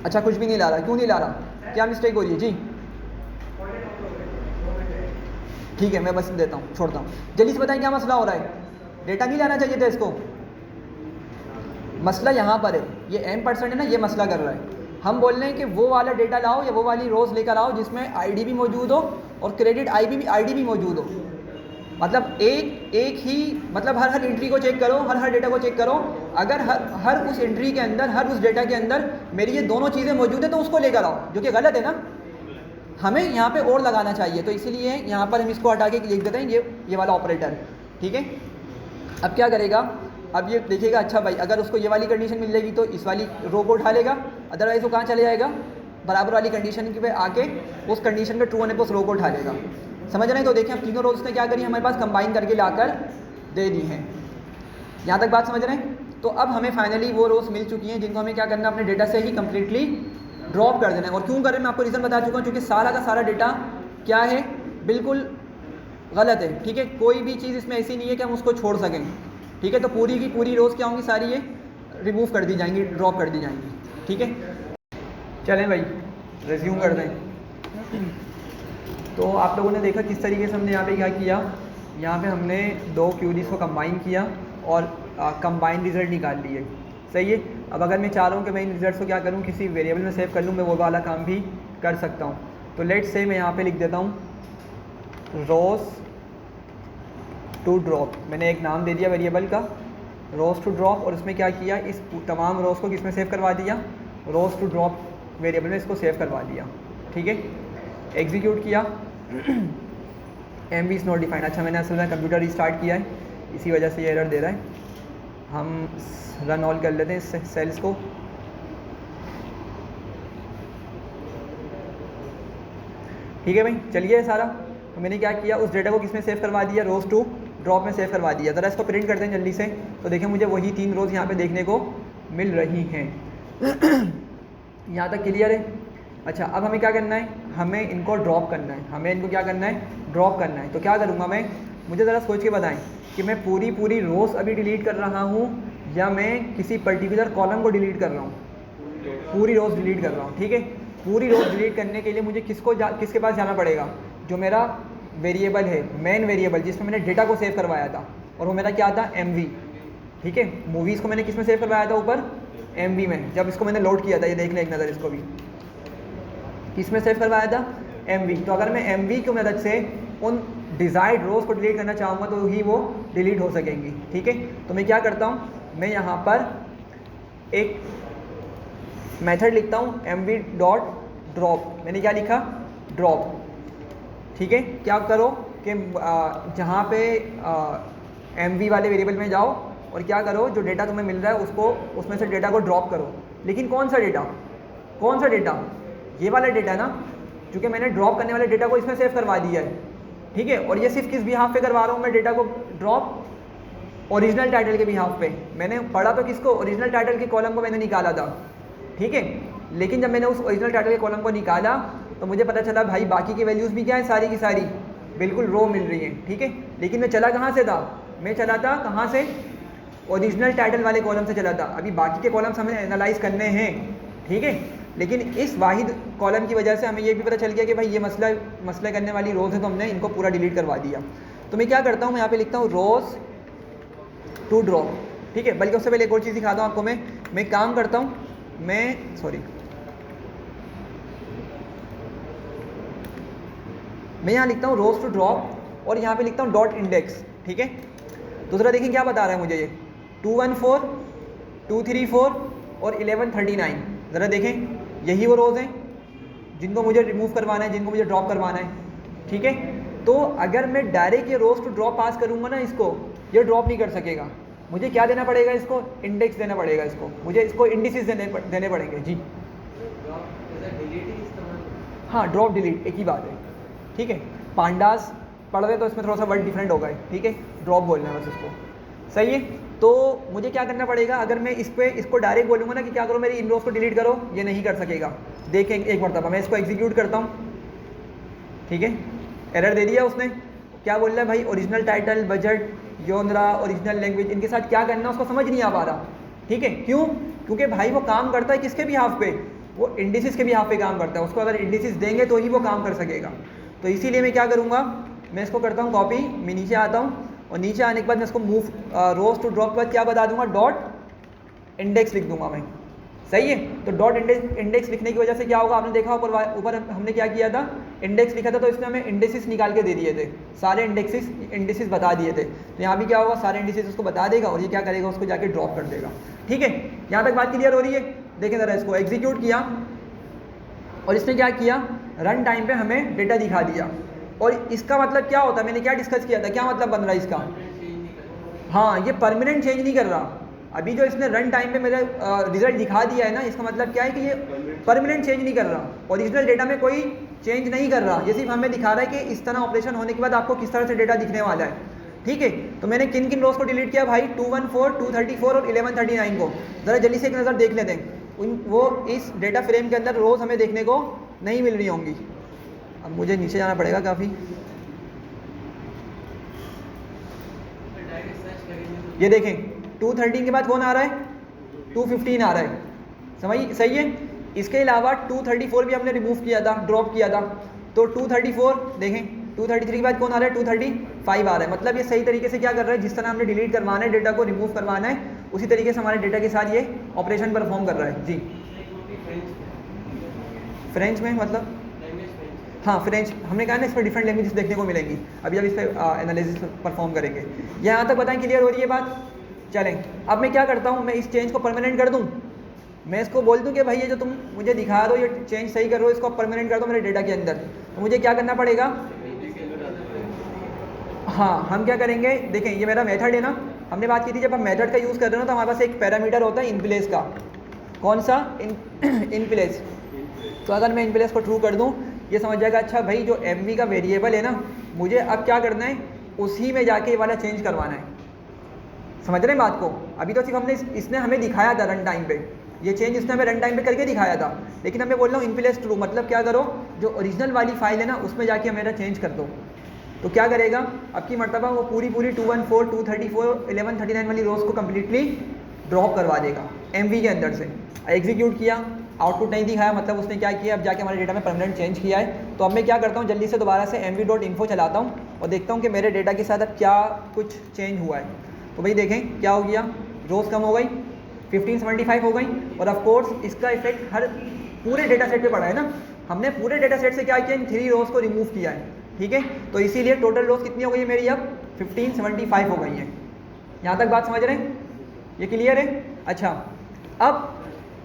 अच्छा, कुछ भी नहीं ला रहा, क्यों नहीं ला रहा? क्या मिस्टेक हो रही है जी? ठीक है, मैं बस देता हूँ, छोड़ता हूँ। जल्दी से बताएं क्या मसला हो रहा है? डेटा नहीं लाना चाहिए था इसको। मसला यहाँ पर है, ये %, है ना, ये मसला कर रहा है। हम बोल रहे हैं कि वो वाला डेटा लाओ या वो वाली रोज़ लेकर आओ जिसमें ID भी मौजूद हो और क्रेडिट ID भी मौजूद हो। मतलब एक ही, मतलब हर एंट्री को चेक करो, हर डेटा को चेक करो। अगर हर उस एंट्री के अंदर, हर उस डेटा के अंदर मेरी ये दोनों चीज़ें मौजूद है तो उसको लेकर आओ, जो कि गलत है ना। हमें यहाँ पे और लगाना चाहिए, तो इसीलिए यहाँ पर हम इसको हटा के लिख देते हैं ये वाला ऑपरेटर, ठीक है। अब क्या करेगा, अब ये देखिएगा, अच्छा भाई अगर उसको ये वाली कंडीशन मिल जाएगी तो इस वाली रो को उठा लेगा, अदरवाइज वो कहाँ चले जाएगा? बराबर वाली कंडीशन के पे आके उस कंडीशन पे ट्रू होने पर उस रो को उठा लेगा, समझ रहे हैं? तो देखिए, अब तीनों रोज ने क्या करी, हमारे पास कंबाइन करके लाकर दे दी हैं। यहाँ तक बात समझ रहे हैं? तो अब हमें फाइनली वो रोज मिल चुकी हैं जिनको हमें क्या करना है, अपने डेटा से ही कम्प्लीटली ड्रॉप कर देना है। और क्यों करें, मैं आपको रीज़न बता चुका हूँ, क्योंकि सारा का सारा डेटा क्या है, बिल्कुल गलत है, ठीक है। कोई भी चीज़ इसमें ऐसी नहीं है कि हम उसको छोड़ सकें, ठीक है। तो पूरी की पूरी रोज़ क्या होंगी, सारी ये रिमूव कर दी जाएंगी, ड्रॉप कर दी जाएंगी, ठीक है। चलें भाई, रिज्यूम कर दें। तो आप लोगों ने देखा किस तरीके से हमने यहाँ पे क्या किया, यहाँ पे हमने दो क्यूरीज को कंबाइन किया और कंबाइन रिज़ल्ट निकाल लिए, सही है। अब अगर मैं चाह रहा हूँ कि मैं इन रिजल्ट्स को क्या करूँ, किसी वेरिएबल में सेव कर लूँ, मैं वो वाला काम भी कर सकता हूँ। तो लेट्स से मैं यहाँ पे लिख देता हूँ रोज़ टू ड्रॉप। मैंने एक नाम दे दिया वेरिएबल का, रोज़ टू ड्रॉप, और उसमें क्या किया, इस तमाम रोज़ को किस में सेव करवा दिया, रोज़ टू ड्रॉप वेरिएबल में इसको सेव करवा दिया, ठीक है। एग्जीक्यूट किया, MV इज़ नॉट डिफाइंड। अच्छा, मैंने असल में कंप्यूटर रिस्टार्ट किया है, इसी वजह से ये एरर दे रहा है। हम रन ऑल कर लेते हैं इस सेल्स को। ठीक है भाई, चलिए सारा। तो मैंने क्या किया, उस डेटा को किस में सेव करवा दिया, रोज़ टू ड्रॉप में सेव करवा दिया। ज़रा इसको प्रिंट करते हैं जल्दी से। तो देखिए, मुझे वही 3 रोज़ यहाँ पे देखने को मिल रही हैं। यहाँ तक क्लियर है? अच्छा, अब हमें क्या करना है, हमें इनको ड्रॉप करना है, हमें इनको क्या करना है, ड्रॉप करना है। तो क्या करूँगा मैं, मुझे ज़रा सोच के बताएं कि मैं पूरी रोज़ अभी डिलीट कर रहा हूँ या मैं किसी पर्टिकुलर कॉलम को डिलीट कर रहा हूँ? पूरी रोज़ डिलीट कर रहा हूँ, ठीक है। पूरी रोज़ डिलीट करने के लिए मुझे किसके पास जाना पड़ेगा, जो मेरा वेरिएबल है, मेन वेरिएबल जिसमें मैंने डेटा को सेव करवाया था, और वो मेरा क्या था, MV, ठीक है। मूवीज़ को मैंने किस में सेव करवाया था, ऊपर MV में। जब इसको मैंने लोड किया था, ये देख लें एक नज़र, इसको भी किस में सेव करवाया था, MV। तो अगर मैं MV की मदद से उन डिज़ायर्ड रोज़ को डिलीट करना चाहूँगा तो ही वो डिलीट हो सकेंगी, ठीक है। तो मैं क्या करता हूँ, मैं यहाँ पर एक मेथड लिखता हूँ MV.drop। मैंने क्या लिखा, ड्रॉप, ठीक है। क्या करो कि जहाँ पे MV वाले वेरिएबल में जाओ और क्या करो, जो डेटा तुम्हें मिल रहा है उसको, उसमें से डेटा को ड्रॉप करो। लेकिन कौन सा डेटा, कौन सा डेटा, ये वाला डेटा ना, क्योंकि मैंने ड्रॉप करने वाले डेटा को इसमें सेव करवा दिया है, ठीक है। और ये सिर्फ किस बिहाफ पे करवा रहा हूँ मैं डेटा को ड्रॉप, ओरिजिनल टाइटल के बिहाफ पे। मैंने पढ़ा तो किसको, ओरिजिनल टाइटल के कॉलम को मैंने निकाला था, ठीक है। लेकिन जब मैंने उस ओरिजिनल टाइटल के कॉलम को निकाला तो मुझे पता चला भाई बाकी की वैल्यूज़ भी क्या है, सारी की सारी बिल्कुल रो मिल रही हैं, ठीक है। लेकिन मैं चला कहाँ से था, मैं चला था कहाँ से, ओरिजिनल टाइटल वाले कॉलम से चला था। अभी बाकी के कॉलम्स हमें एनालाइज करने हैं, ठीक है। लेकिन इस वाहिद कॉलम की वजह से हमें ये भी पता चल गया कि भाई ये मसला करने वाली रोज़ है, तो हमने इनको पूरा डिलीट करवा दिया। तो मैं क्या करता हूँ, मैं यहाँ पे लिखता हूँ रोज़ टू ड्रॉप, ठीक है। बल्कि उससे पहले एक और चीज़ दिखाता हूँ आपको। मैं काम करता हूँ, मैं यहाँ लिखता हूँ रोज़ टू ड्रॉप और यहाँ पे लिखता हूँ डॉट इंडेक्स, ठीक है। दूसरा देखिए क्या बता रहा है मुझे, ये 214, 234 और 1139। ज़रा देखें, यही वो रोज़ हैं जिनको मुझे रिमूव करवाना है, जिनको मुझे ड्रॉप करवाना है, ठीक है। तो अगर मैं डायरेक्ट ये रोज़ टू ड्रॉप पास करूँगा ना, इसको ये ड्रॉप नहीं कर सकेगा। मुझे क्या देना पड़ेगा, इसको इंडेक्स देना पड़ेगा, मुझे इसको इंडिसेस देने पड़ेंगे जी। हाँ, ड्रॉप डिलीट एक ही बात है, ठीक है। पांडास पढ़ रहे तो इसमें थोड़ा सा वर्ड डिफरेंट होगा, ठीक है। ड्रॉप बोलना है बस इसको, सही है। तो मुझे क्या करना पड़ेगा, अगर मैं इसको डायरेक्ट बोलूँगा ना कि क्या करो मेरी इन रोज़ को डिलीट करो, ये नहीं कर सकेगा। देखें एक मरतबा मैं इसको एग्जीक्यूट करता हूँ, ठीक है। एरर दे दिया उसने, क्या बोल रहा है भाई, original title, budget, योनरा, original language, इनके साथ क्या करना उसको समझ नहीं आ पा रहा, ठीक है। क्यों? क्योंकि भाई वो काम करता है किसके भी हाफ पे, वो इंडिसेस के भी हाफ पे काम करता है। उसको अगर इंडिसेस देंगे तो ही वो काम कर सकेगा। तो इसीलिए मैं क्या करूँगा, मैं इसको करता हूँ कॉपी, मैं नीचे आता हूँ और नीचे आने के बाद मैं इसको मूव रोज़ टू ड्रॉप के बाद क्या बता दूंगा, डॉट इंडेक्स लिख दूंगा मैं, सही है। तो डॉट इंडेक्स लिखने की वजह से क्या होगा, आपने देखा ऊपर हमने क्या किया था, इंडेक्स लिखा था, तो इसमें हमें इंडेक्सेस निकाल के दे दिए थे, सारे इंडेक्सेस बता दिए थे। तो यहाँ भी क्या होगा, सारे इंडेक्सेस उसको बता देगा और ये क्या करेगा, उसको जाके ड्रॉप कर देगा, ठीक है। यहाँ तक बात क्लियर हो रही है। देखें ज़रा, इसको एग्जीक्यूट किया और इसने क्या किया, रन टाइम पे हमें डेटा दिखा दिया। और इसका मतलब क्या होता है, मैंने क्या डिस्कस किया था, क्या मतलब बन रहा है इसका, हाँ, ये परमानेंट चेंज नहीं कर रहा। अभी जो इसने रन टाइम पे मेरा रिजल्ट दिखा दिया है ना, इसका मतलब क्या है कि ये परमानेंट चेंज नहीं कर रहा, ओरिजिनल डेटा में कोई चेंज नहीं कर रहा। ये सिर्फ हमें दिखा रहा है कि इस तरह ऑपरेशन होने के बाद आपको किस तरह से डेटा दिखने वाला है, ठीक है। तो मैंने किन किन रोज़ को डिलीट किया भाई, 214, 234 और 1139 को। ज़रा जल्दी से एक नज़र देख लेते हैं। वो इस डेटा फ्रेम के अंदर रोज़ हमें देखने को नहीं मिल रही होंगी। अब मुझे नीचे जाना पड़ेगा काफ़ी। ये देखें, 213 के बाद कौन आ रहा है, 215 आ रहा है, समझ सही है। इसके अलावा 234 भी हमने रिमूव किया था, ड्रॉप किया था। तो 234 देखें, 233 के बाद कौन आ रहा है, 235 आ रहा है। मतलब ये सही तरीके से क्या कर रहा है, जिस तरह हमने डिलीट करवाना है, डेटा को रिमूव करवाना है, उसी तरीके से हमारे डेटा के साथ ये ऑपरेशन परफॉर्म कर रहा है जी। फ्रेंच में मतलब, हाँ फ्रेंच, हमने कहा ना इस पर डिफरेंट लैंग्वेजेस देखने को मिलेंगी। अभी इस पर एनालिसिस परफॉर्म करेंगे। यहाँ तक बताएं, क्लियर हो रही है बात। चलें, अब मैं क्या करता हूँ, मैं इस चेंज को परमानेंट कर दूँ। मैं इसको बोल दूँ कि भाई ये जो तुम मुझे दिखा दो, ये चेंज सही कर रहे हो, इसको परमानेंट कर दो मेरे डेटा के अंदर। तो मुझे क्या करना पड़ेगा, हाँ हम क्या करेंगे, देखें ये मेरा मेथड है ना, हमने बात की थी जब हम मेथड का यूज़ कर रहे हो तो हमारे पास एक पैरामीटर होता है इन प्लेस का। कौन सा, इन प्लेस। तो अगर मैं इन प्लेस को ट्रू कर दूँ, ये समझ जाएगा अच्छा भाई जो mv का वेरिएबल है ना, मुझे अब क्या करना है, उसी में जाके ये वाला चेंज करवाना है। समझ रहे हैं बात को। अभी तो सिर्फ हमने इसने हमें दिखाया था रन टाइम पे, ये चेंज इसने हमें रन टाइम पे करके दिखाया था। लेकिन अब मैं बोल रहा हूँ इन प्लेस ट्रू, मतलब क्या करो, जो ओरिजिनल वाली फाइल है ना उसमें जाके मेरा चेंज कर दो। तो क्या करेगा, अब की मरतबा वो पूरी 214, 234, 1139 वाली रोज़ को कम्प्लीटली ड्रॉप करवा देगा mv के अंदर से। एग्जीक्यूट किया, आउटपुट नहीं दिखाया, मतलब उसने क्या किया, अब जाके हमारे डेटा में परमानेंट चेंज किया है। तो अब मैं क्या करता हूँ, जल्दी से दोबारा से mv.info चलाता हूँ और देखता हूँ कि मेरे डेटा के साथ अब क्या कुछ चेंज हुआ है। तो भाई देखें क्या हो गया, रोज़ कम हो गई, 1575 हो गई। और ऑफ कोर्स इसका इफेक्ट हर पूरे डेटा सेट पे पड़ा है ना। हमने पूरे डेटा सेट से क्या किया, इन 3 रोज़ को रिमूव किया है, ठीक है। तो इसीलिए टोटल रोज़ कितनी हो गई है मेरी, अब 1575 हो गई है। यहाँ तक बात समझ रहे हैं, ये क्लियर है। अच्छा,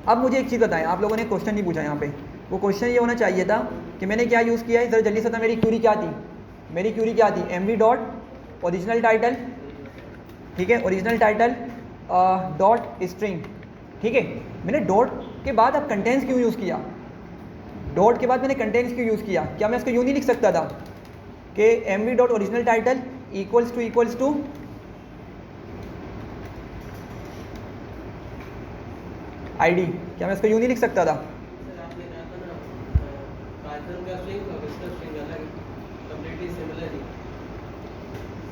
अब मुझे एक चीज़ बताएं, आप लोगों ने क्वेश्चन नहीं पूछा यहाँ पे। वो क्वेश्चन ये होना चाहिए था कि मैंने क्या यूज़ किया है, ज़रा जल्दी से था। मेरी क्यूरी क्या थी, मेरी क्यूरी क्या थी, mv डॉट ओरिजिनल टाइटल, ठीक है, ओरिजिनल टाइटल डॉट स्ट्रिंग, ठीक है। मैंने डॉट के बाद अब कंटेंट्स क्यों यूज़ किया, डॉट के बाद मैंने कंटेंट्स क्यों यूज़ किया। क्या मैं इसको यूँ नहीं लिख सकता था कि mv dot original title equals to id, क्या मैं इसको यूँ नहीं लिख सकता था।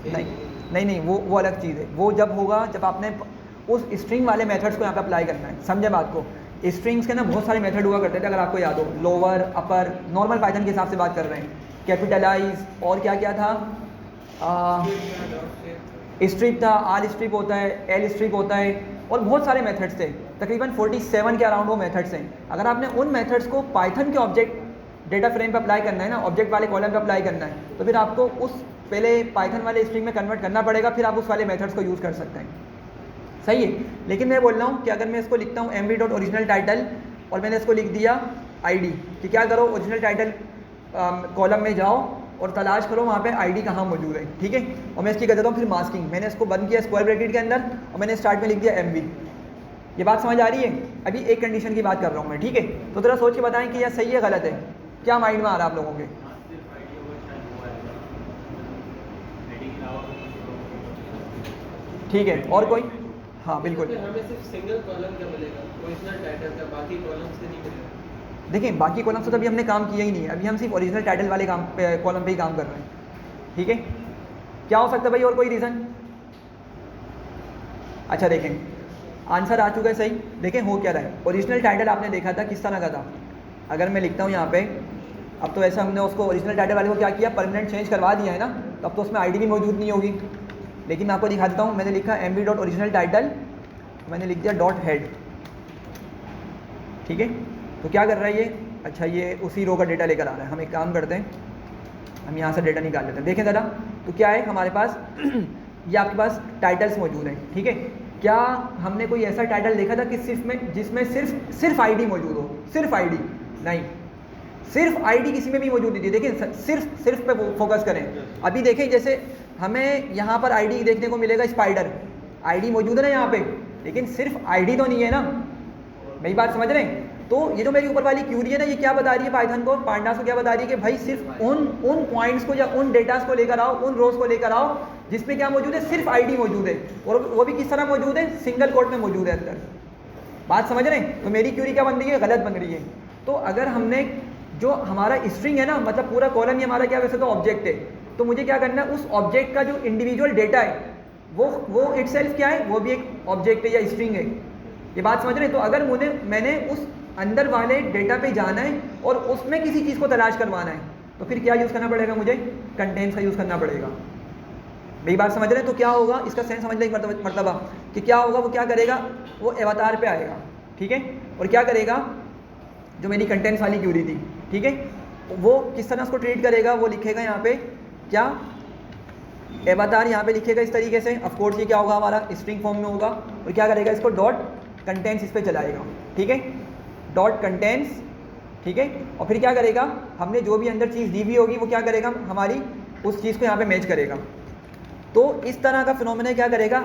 नहीं, वो अलग चीज़ है। वो जब होगा जब आपने उस स्ट्रिंग वाले मेथड्स को यहाँ पे अप्लाई करना है। समझे बात को? स्ट्रिंग्स के ना बहुत सारे मेथड हुआ करते थे, अगर आपको याद हो, लोअर, अपर, नॉर्मल पाइथन के हिसाब से बात कर रहे हैं, कैपिटलाइज, और क्या क्या था, स्ट्रिप था, आर स्ट्रिप होता है, एल स्ट्रिप होता है, और बहुत सारे मेथड्स थे, तकरीबन 47 के अराउंड वो मेथड्स हैं। अगर आपने उन मेथड्स को पाइथन के ऑब्जेक्ट डेटा फ्रेम पे अप्लाई करना है ना, ऑब्जेक्ट वाले कॉलम पे अप्लाई करना है, तो फिर आपको उस पहले पाइथन वाले स्ट्रिंग में कन्वर्ट करना पड़ेगा, फिर आप उस वाले मेथड्स को यूज़ कर सकते हैं। सही है। लेकिन मैं बोल रहा हूँ कि अगर मैं इसको लिखता हूँ mv.original title और मैंने इसको लिख दिया id, कि क्या करो, ओरिजिनल टाइटल कॉलम में जाओ और तलाश करो वहाँ पे id कहाँ मौजूद है, ठीक है। और मैं इसकी कर देता हूँ फिर मास्किंग, मैंने इसको बंद किया स्क्वायर ब्रैकेट के अंदर और मैंने स्टार्ट में लिख दिया mv। ये बात समझ आ रही है? अभी एक कंडीशन की बात कर रहा हूँ मैं, ठीक है। तो ज़रा सोच के बताएं कि यह सही है गलत है, क्या माइंड में आ रहा है आप लोगों के? ठीक है, और कोई? हाँ बिल्कुल। हमें सिर्फ सिंगल कॉलम का मिलेगा, ओरिजिनल टाइटल का, बाकी कॉलम से नहीं मिलेगा। देखिए बाकी कॉलम से तो अभी हमने काम किया ही नहीं है, अभी हम सिर्फ ओरिजिनल टाइटल वाले काम कॉलम पे ही काम कर रहे हैं, ठीक है। क्या हो सकता है भाई, और कोई रीज़न? अच्छा देखें, आंसर आ चुका है सही। देखें हो क्या रहा है, ओरिजिनल टाइटल आपने देखा था किस तरह का था। अगर मैं लिखता हूँ यहाँ पे, अब तो ऐसा हमने उसको ओरिजिनल टाइटल वाले को क्या किया, परमानेंट चेंज करवा दिया है ना, तो अब तो उसमें आईडी भी मौजूद नहीं होगी। लेकिन मैं आपको दिखा देता हूँ, मैंने लिखा mv.original title, मैंने लिख दिया .head, ठीक है। तो क्या कर रहा है ये? अच्छा ये उसी रो का डेटा लेकर आ रहा है। हम एक काम करते हैं, हम यहाँ से डेटा निकाल लेते हैं। देखें ज़रा, तो क्या है हमारे पास ये आपके पास टाइटल्स मौजूद हैं, ठीक है। क्या हमने कोई ऐसा टाइटल देखा था कि जिसमें सिर्फ आईडी मौजूद हो? सिर्फ आईडी नहीं, सिर्फ आईडी किसी में भी मौजूद नहीं थी। देखिए सिर्फ पे फोकस करें। अभी देखें जैसे हमें यहाँ पर आईडी देखने को मिलेगा, स्पाइडर आईडी मौजूद है ना यहाँ पे, लेकिन सिर्फ आईडी तो नहीं है ना, मेरी बात समझ रहे हैं? तो ये जो मेरी ऊपर वाली क्यूरी है ना, ये क्या बता रही है पाइथन को, पांडास को क्या बता रही है कि भाई सिर्फ उन पॉइंट्स को या उन डेटास को लेकर आओ, उन रोज को लेकर आओ जिसमें क्या मौजूद है, सिर्फ आईडी मौजूद है, और वो भी किस तरह मौजूद है, सिंगल कोट में मौजूद है अंदर। बात समझ रहे हैं? तो मेरी क्यूरी क्या बन रही है, गलत बन रही है। तो अगर हमने जो हमारा स्ट्रिंग है ना, मतलब पूरा कॉलम ही हमारा क्या वैसे तो ऑब्जेक्ट है, तो मुझे क्या करना है, उस ऑब्जेक्ट का जो इंडिविजुअल डेटा है वो इटसेल्फ क्या है, वो भी एक ऑब्जेक्ट है या स्ट्रिंग है। ये बात समझ रहे हैं? तो अगर मैंने उस अंदर वाले डेटा पे जाना है और उसमें किसी चीज़ को तलाश करवाना है, तो फिर क्या यूज़ करना पड़ेगा, मुझे कंटेंट्स का यूज़ करना पड़ेगा। मेरी बात समझ रहे हैं? तो क्या होगा, इसका सेंस समझ लें मरतबा कि क्या होगा, वो क्या करेगा, वो अवतार पे आएगा, ठीक है, और क्या करेगा, जो मेरी कंटेंट्स वाली क्यूरी थी, ठीक है, वो किस तरह उसको ट्रीट करेगा, वो लिखेगा यहाँ पे क्या, अवतार यहाँ पे लिखेगा इस तरीके से। ऑफ कोर्स ये क्या होगा, हमारा स्ट्रिंग फॉर्म में होगा, और क्या करेगा, इसको डॉट कंटेंट्स इस पर चलाएगा, ठीक है, डॉट कंटेंट्स, ठीक है। और फिर क्या करेगा, हमने जो भी अंदर चीज़ दी हुई होगी वो क्या करेगा, हमारी उस चीज़ को यहाँ पे मैच करेगा। तो इस तरह का फिनोमेना क्या करेगा,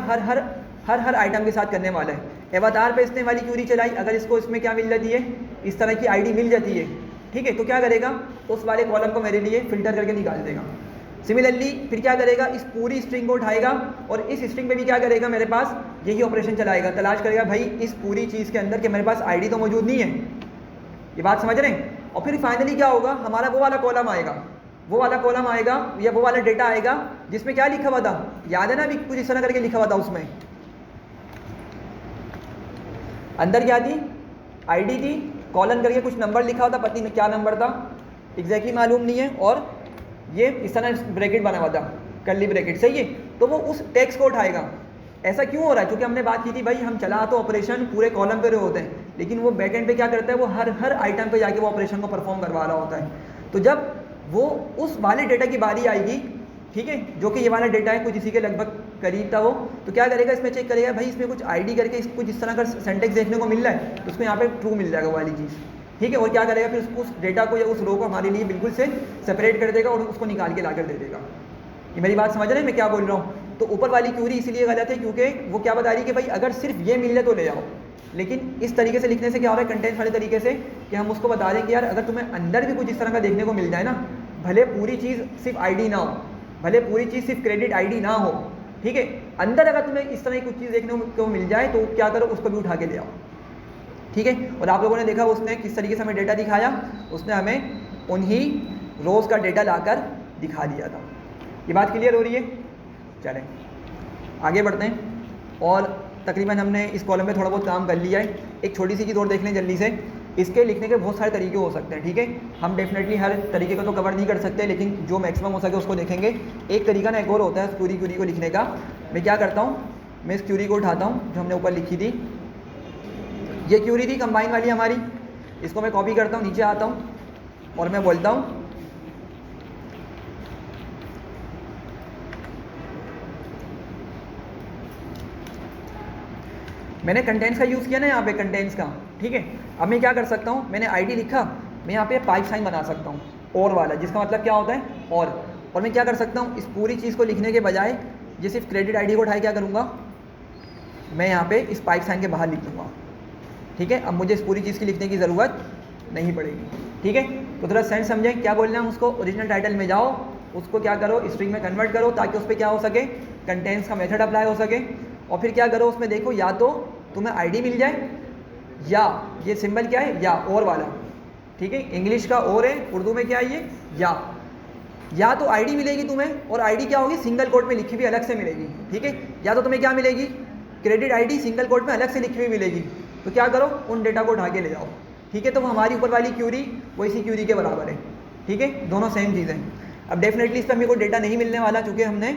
हर आइटम के साथ करने वाला है। अवतार पे इसने वाली क्यूरी चलाई, अगर इसको इसमें क्या मिल जाती है, इस तरह की आईडी मिल जाती है, ठीक है, तो क्या करेगा, उस वाले कॉलम को मेरे लिए फिल्टर करके निकाल देगा। सिमिलरली फिर क्या करेगा, इस पूरी स्ट्रिंग को उठाएगा और इस स्ट्रिंग पे भी क्या करेगा, मेरे पास यही ऑपरेशन चलाएगा, तलाश करेगा भाई इस पूरी चीज़ के अंदर कि मेरे पास आईडी तो मौजूद नहीं है। ये बात समझ रहे हैं? और फिर फाइनली क्या होगा, हमारा वो वाला कॉलम आएगा, या वो वाला डेटा आएगा जिसमें क्या लिखा हुआ था, याद है ना, अभी कुछ इस तरह करके लिखा हुआ था, उसमें अंदर क्या थी, आईडी थी, कॉलन करके कुछ नंबर लिखा हुआ था, पता नहीं क्या नंबर था, एग्जैक्टली मालूम नहीं है, और ये इस तरह ब्रैकेट बना हुआ था, कर्ली ब्रैकेट, सही है। तो वो उस टेक्स्ट को उठाएगा। ऐसा क्यों हो रहा है, क्योंकि हमने बात की थी भाई हम चला तो ऑपरेशन पूरे कॉलम पे होते हैं, लेकिन वो बैकएंड पे क्या करता है, वो हर आइटम पे जाके वो ऑपरेशन को परफॉर्म करवा रहा होता है। तो जब वो उस वाले डेटा की बारी आएगी, ठीक है, जो कि ये वाला डेटा है, कुछ इसी के लगभग करीब था वो, तो क्या करेगा, इसमें चेक करेगा भाई इसमें कुछ आईडी करके कुछ इस तरह का सेंटेक्स देखने को मिल रहा है, तो उसको यहाँ पे ट्रू मिल जाएगा वाली चीज़, ठीक है। और क्या करेगा, फिर उस डेटा को या उस रो को हमारे लिए बिल्कुल से सेपरेट कर देगा और उसको निकाल के ला कर दे देगा। ये मेरी बात समझ रहे हैं मैं क्या बोल रहा हूँ? तो ऊपर वाली क्यूरी इसीलिए गलत है क्योंकि वो क्या बता रही है कि भाई अगर सिर्फ ये मिल जाए तो ले जाओ, लेकिन इस तरीके से लिखने से क्या हो रहा है, कंटेंट्स वाले तरीके से, कि हम उसको बता रहे हैं कि यार अगर तुम्हें अंदर भी कुछ इस तरह का देखने को मिल जाए ना, भले पूरी चीज़ सिर्फ आईडी ना हो, भले पूरी चीज़ सिर्फ क्रेडिट आईडी ना हो, ठीक है, अंदर अगर तुम्हें इस तरह की कुछ चीज़ देखने को मिल जाए तो क्या करो, उसको भी उठा के ले आओ, ठीक है। और आप लोगों ने देखा उसने किस तरीके से हमें डेटा दिखाया, उसने हमें उन्हीं रोज़ का डेटा लाकर दिखा दिया था। ये बात क्लियर हो रही है? चलें आगे बढ़ते हैं, और तकरीबन हमने इस कॉलम में थोड़ा बहुत काम कर लिया है। एक छोटी सी चीज़ और देख लें जल्दी से। इसके लिखने के बहुत सारे तरीके हो सकते हैं, ठीक है। हम डेफिनेटली हर तरीके को तो कवर नहीं कर सकते, लेकिन जो मैक्सिमम हो सके उसको देखेंगे। एक तरीका ना एक और होता है पूरी क्यूरी को लिखने का। मैं क्या करता हूँ, मैं इस क्यूरी को उठाता हूँ जो हमने ऊपर लिखी थी। ये क्यूरी थी कंबाइन वाली हमारी, इसको मैं कॉपी करता हूँ, नीचे आता हूँ और मैं बोलता हूँ मैंने कंटेंट्स का यूज़ किया ना यहाँ पे, कंटेंट्स का, ठीक है। अब मैं क्या कर सकता हूँ, मैंने आईडी लिखा, मैं यहाँ पे पाइप साइन बना सकता हूँ और वाला, जिसका मतलब क्या होता है और मैं क्या कर सकता हूँ, इस पूरी चीज़ को लिखने के बजाय ये सिर्फ क्रेडिट आईडी को उठाए क्या करूँगा, मैं यहाँ पे इस पाइप साइन के बाहर लिख दूँगा, ठीक है। अब मुझे इस पूरी चीज़ की लिखने की ज़रूरत नहीं पड़ेगी, ठीक है। तो थोड़ा सेंस समझें क्या बोलना है उसको। ओरिजिनल टाइटल में जाओ, उसको क्या करो, स्ट्रिंग में कन्वर्ट करो, ताकि उस पर क्या हो सके, कंटेंट्स का मेथड अप्लाई हो सके। और फिर क्या करो, उसमें देखो या तो तुम्हें आईडी मिल जाए, या ये सिंबल क्या है, या वाला, ठीक है। इंग्लिश का और है, उर्दू में क्या है ये, या तो आईडी मिलेगी तुम्हें, और आईडी क्या होगी, सिंगल कोट में लिखी हुई अलग से मिलेगी, ठीक है। या तो तुम्हें क्या मिलेगी, क्रेडिट आईडी सिंगल कोट में अलग से लिखी हुई मिलेगी। तो क्या करो, उन डेटा को उठा के ले जाओ, ठीक है। तो हमारी ऊपर वाली क्यूरी वो इसी क्यूरी के बराबर है, ठीक है, दोनों सेम चीज़ हैं। अब डेफिनेटली इस पर हमें कोई डेटा नहीं मिलने वाला, चूँकि हमने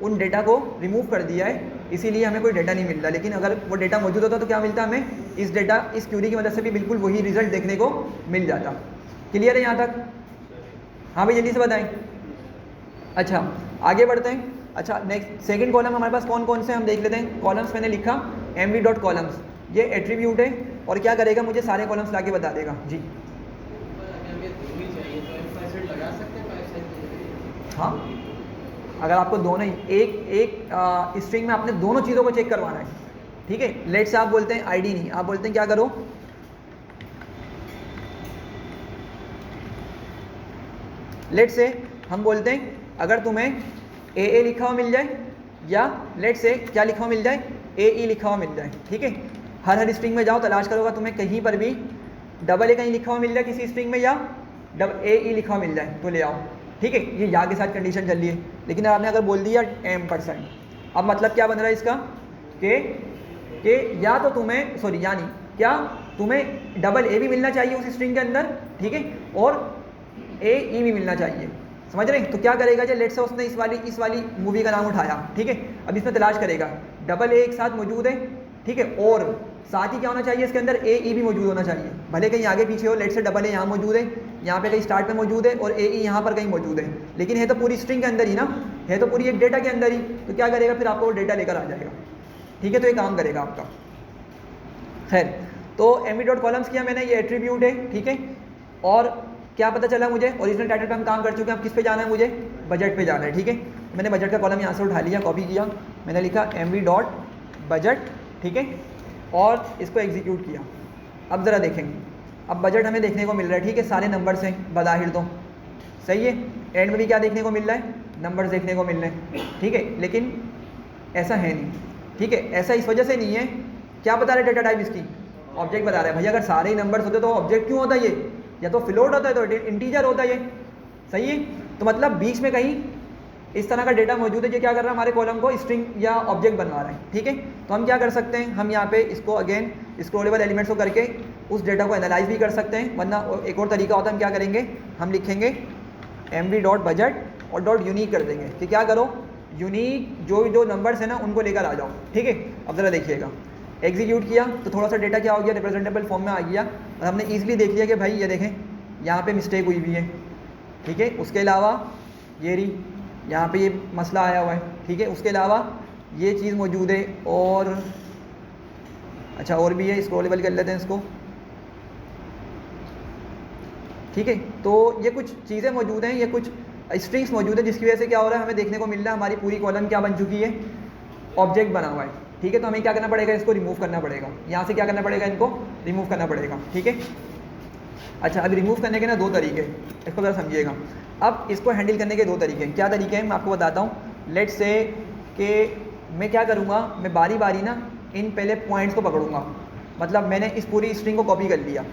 उन डेटा को रिमूव कर दिया है, इसीलिए हमें कोई डेटा नहीं मिल रहा। लेकिन अगर वो डेटा मौजूद होता तो क्या मिलता हमें, इस क्यूरी की मदद से भी बिल्कुल वही रिजल्ट देखने को मिल जाता। क्लियर है यहाँ तक? हाँ भाई जल्दी से बताएं। अच्छा आगे बढ़ते हैं। अच्छा नेक्स्ट सेकंड कॉलम हमारे पास कौन कौन से हम देख लेते हैं। कॉलम्स मैंने लिखा mv.columns, ये एट्रीब्यूट है और क्या करेगा, मुझे सारे कॉलम्स लाके बता देगा जी। हाँ अगर आपको दोनों ही एक स्ट्रिंग में आपने दोनों चीज़ों को चेक करवाना है, ठीक है। लेट से आप बोलते हैं आईडी नहीं, आप बोलते हैं क्या करो, लेट से हम बोलते हैं अगर तुम्हें ए लिखा हुआ मिल जाए, या लेट से क्या लिखा हुआ मिल जाए, ए लिखा हुआ मिल जाए, ठीक है। हर स्ट्रिंग में जाओ, तलाश करोगा, तुम्हें कहीं पर भी डबल ए कहीं लिखा हुआ मिल जाए किसी स्ट्रिंग में, या ए लिखा हुआ मिल जाए तो ले आओ, ठीक है। ये या के साथ कंडीशन चल रही है। लेकिन आपने अगर बोल दिया %, अब मतलब क्या बन रहा है इसका, कि या तो तुम्हें यानी क्या तुम्हें डबल ए भी मिलना चाहिए उस स्ट्रिंग के अंदर, ठीक है, और ए भी मिलना चाहिए, समझ रहे हैं। तो क्या करेगा, जो लेट से उसने इस वाली मूवी का नाम उठाया, ठीक है। अब इसमें तलाश करेगा डबल ए एक साथ मौजूद है, ठीक है, और साथ ही क्या होना चाहिए इसके अंदर, ए भी मौजूद होना चाहिए, भले कहीं आगे पीछे हो। लेट से डबल ए यहाँ मौजूद है, यहाँ पे कहीं स्टार्ट में मौजूद है, और ए यहाँ पर कहीं मौजूद है, लेकिन है तो पूरी स्ट्रिंग के अंदर ही ना, है तो पूरी एक डेटा के अंदर ही। तो क्या करेगा, फिर आपको वो डेटा लेकर आ जाएगा, ठीक है। तो ये काम करेगा आपका। खैर, तो mv.columns किया मैंने, ये एट्रीब्यूट है, ठीक है। और क्या पता चला मुझे, ओरिजिनल टाइटल पे हम काम कर चुके हैं। अब किस पे जाना है, मुझे बजट पे जाना है, ठीक है। मैंने बजट का कॉलम यहाँ से उठा लिया, कॉपी किया, मैंने लिखा mv.budget, ठीक है, और इसको एग्जीक्यूट किया। अब ज़रा देखेंगे, अब बजट हमें देखने को मिल रहा है, ठीक है, सारे नंबर्स हैं बज़ाहिर तो सही है। एंड में भी क्या देखने को मिल रहा है, नंबर्स देखने को मिल रहे हैं, ठीक है। लेकिन ऐसा है नहीं, ठीक है, ऐसा इस वजह से नहीं है, क्या बता रहा है डेटा टाइप इसकी, ऑब्जेक्ट बता रहा है। भैया अगर सारे ही नंबर्स होते तो ऑब्जेक्ट क्यों होता है, ये या तो फ्लोट होता है तो इंटीजर होता है ये, सही है। तो मतलब बीच में कहीं इस तरह का डेटा मौजूद है जो क्या कर रहा है, हमारे कॉलम को स्ट्रिंग या ऑब्जेक्ट बनवा रहा है, ठीक है। तो हम क्या कर सकते हैं, हम यहाँ पे इसको अगेन स्क्रॉलेबल एलिमेंट्स को करके उस डेटा को एनालाइज भी कर सकते हैं। वरना एक और तरीका होता है, हम क्या करेंगे, हम लिखेंगे mv.budget और .unique कर देंगे कि क्या करो, यूनिक जो नंबर्स है ना उनको लेकर आ जाओ, ठीक है। अब ज़रा देखिएगा, एग्जीक्यूट किया तो थोड़ा सा डेटा क्या हो गया, रिप्रेजेंटेबल फॉर्म में आ गया, और हमने ईजिली देख लिया कि भाई ये देखें यहाँ पे मिस्टेक हुई हुई है, ठीक है। उसके अलावा ये रही, यहाँ पे ये मसला आया हुआ है, ठीक है। उसके अलावा ये चीज़ मौजूद है, और अच्छा और भी है, स्क्रॉलेबल कर लेते हैं इसको, ठीक है। तो ये कुछ चीज़ें मौजूद हैं, ये कुछ स्ट्रिंग्स मौजूद है, जिसकी वजह से क्या हो रहा है, हमें देखने को मिल रहा है हमारी पूरी कॉलम क्या बन चुकी है, ऑब्जेक्ट बना हुआ है, ठीक है। तो हमें क्या करना पड़ेगा, इसको रिमूव करना पड़ेगा, यहाँ से क्या करना पड़ेगा, इनको रिमूव करना पड़ेगा, ठीक है। अच्छा अब रिमूव करने के ना दो तरीके, इसको ज़रा समझिएगा। अब इसको हैंडल करने के दो तरीके हैं। क्या तरीके हैं मैं आपको बताता हूँ। लेट से कि मैं क्या करूँगा, मैं बारी बारी ना इन पहले पॉइंट्स को पकड़ूँगा। मतलब मैंने इस पूरी स्ट्रिंग को कॉपी कर लिया,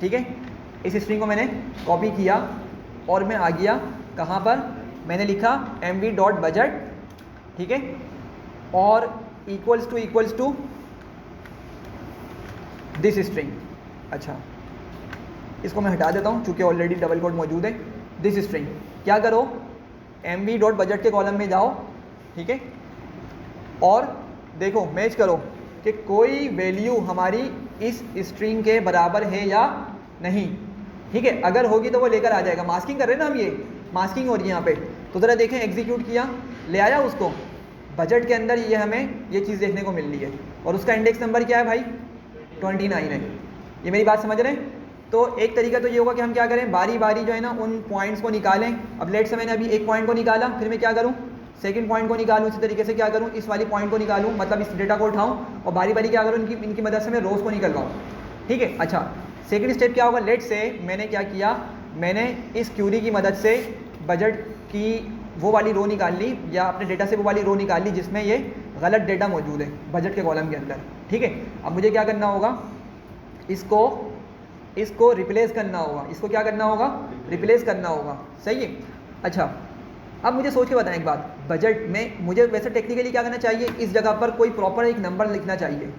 ठीक है, इस स्ट्रिंग को मैंने कॉपी किया और मैं आ गया कहाँ पर, मैंने लिखा mv.budget ठीक है, और इक्वल्स टू दिस स्ट्रिंग। अच्छा, इसको मैं हटा देता हूँ चूँकि ऑलरेडी डबल कोट मौजूद है। दिस स्ट्रिंग, क्या करो, mv.budget के कॉलम में जाओ, ठीक है, और देखो मैच करो कि कोई वैल्यू हमारी इस स्ट्रिंग के बराबर है या नहीं, ठीक है। अगर होगी तो वो लेकर आ जाएगा। मास्किंग कर रहे हैं ना हम, ये मास्किंग हो रही है यहाँ पे, तो ज़रा देखें, एग्जीक्यूट किया, ले आया उसको, बजट के अंदर ये हमें ये चीज़ देखने को मिल रही है, और उसका इंडेक्स नंबर क्या है भाई, 29 है। ये मेरी बात समझ रहे हैं? तो एक तरीका तो ये होगा कि हम क्या करें, बारी बारी जो है ना उन पॉइंट्स को निकालें। अब लेट से मैंने अभी एक पॉइंट को निकाला, फिर मैं क्या करूँ, सेकंड पॉइंट को निकालूँ, इसी तरीके से क्या करूँ, इस वाली पॉइंट को निकालूँ, मतलब इस डेटा को उठाऊँ और बारी बारी क्या करूँ, इनकी मदद से मैं रोज़ को निकलवाऊँ, ठीक है। अच्छा, सेकंड स्टेप क्या होगा, लेट से मैंने क्या किया, मैंने इस क्यूरी की मदद से बजट की वो वाली रो निकाल ली, या अपने डेटा से वो वाली रो निकाल ली जिसमें ये गलत डेटा मौजूद है बजट के कॉलम के अंदर, ठीक है। अब मुझे क्या करना होगा, इसको रिप्लेस करना होगा, इसको क्या करना होगा, रिप्लेस करना होगा, सही है। अच्छा, अब मुझे सोच के बताएं एक बात, बजट में मुझे वैसे टेक्निकली क्या करना चाहिए, इस जगह पर कोई प्रॉपर एक नंबर लिखना चाहिए,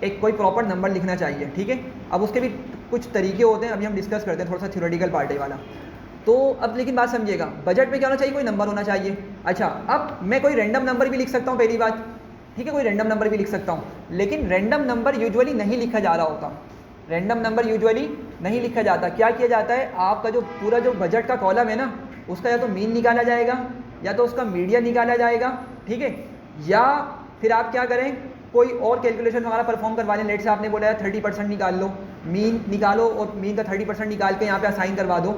एक कोई प्रॉपर नंबर लिखना चाहिए, ठीक है। अब उसके भी कुछ तरीके होते हैं, अभी हम डिस्कस करते हैं, थोड़ा सा थ्योरेटिकल पार्ट है वाला। तो अब लेकिन बात समझिएगा, बजट में क्या होना चाहिए, कोई नंबर होना चाहिए। अच्छा, अब मैं कोई रैंडम नंबर भी लिख सकता हूँ, पहली बात, ठीक है, कोई रैंडम नंबर भी लिख सकता हूँ, लेकिन रैंडम नंबर यूजुअली नहीं लिखा जा रहा होता, रैंडम नंबर यूजुअली नहीं लिखा जाता। क्या किया जाता है, आपका जो पूरा जो बजट का कॉलम है ना, उसका या तो मीन निकाला जाएगा, या तो उसका मीडियन निकाला जाएगा, ठीक है, या फिर आप क्या करें, कोई और कैलकुलेशन हमारा परफॉर्म करवा लें। लेट से आपने बोला है 30% निकाल लो, मीन निकालो और मीन का 30% निकाल के यहाँ पे असाइन करवा दो।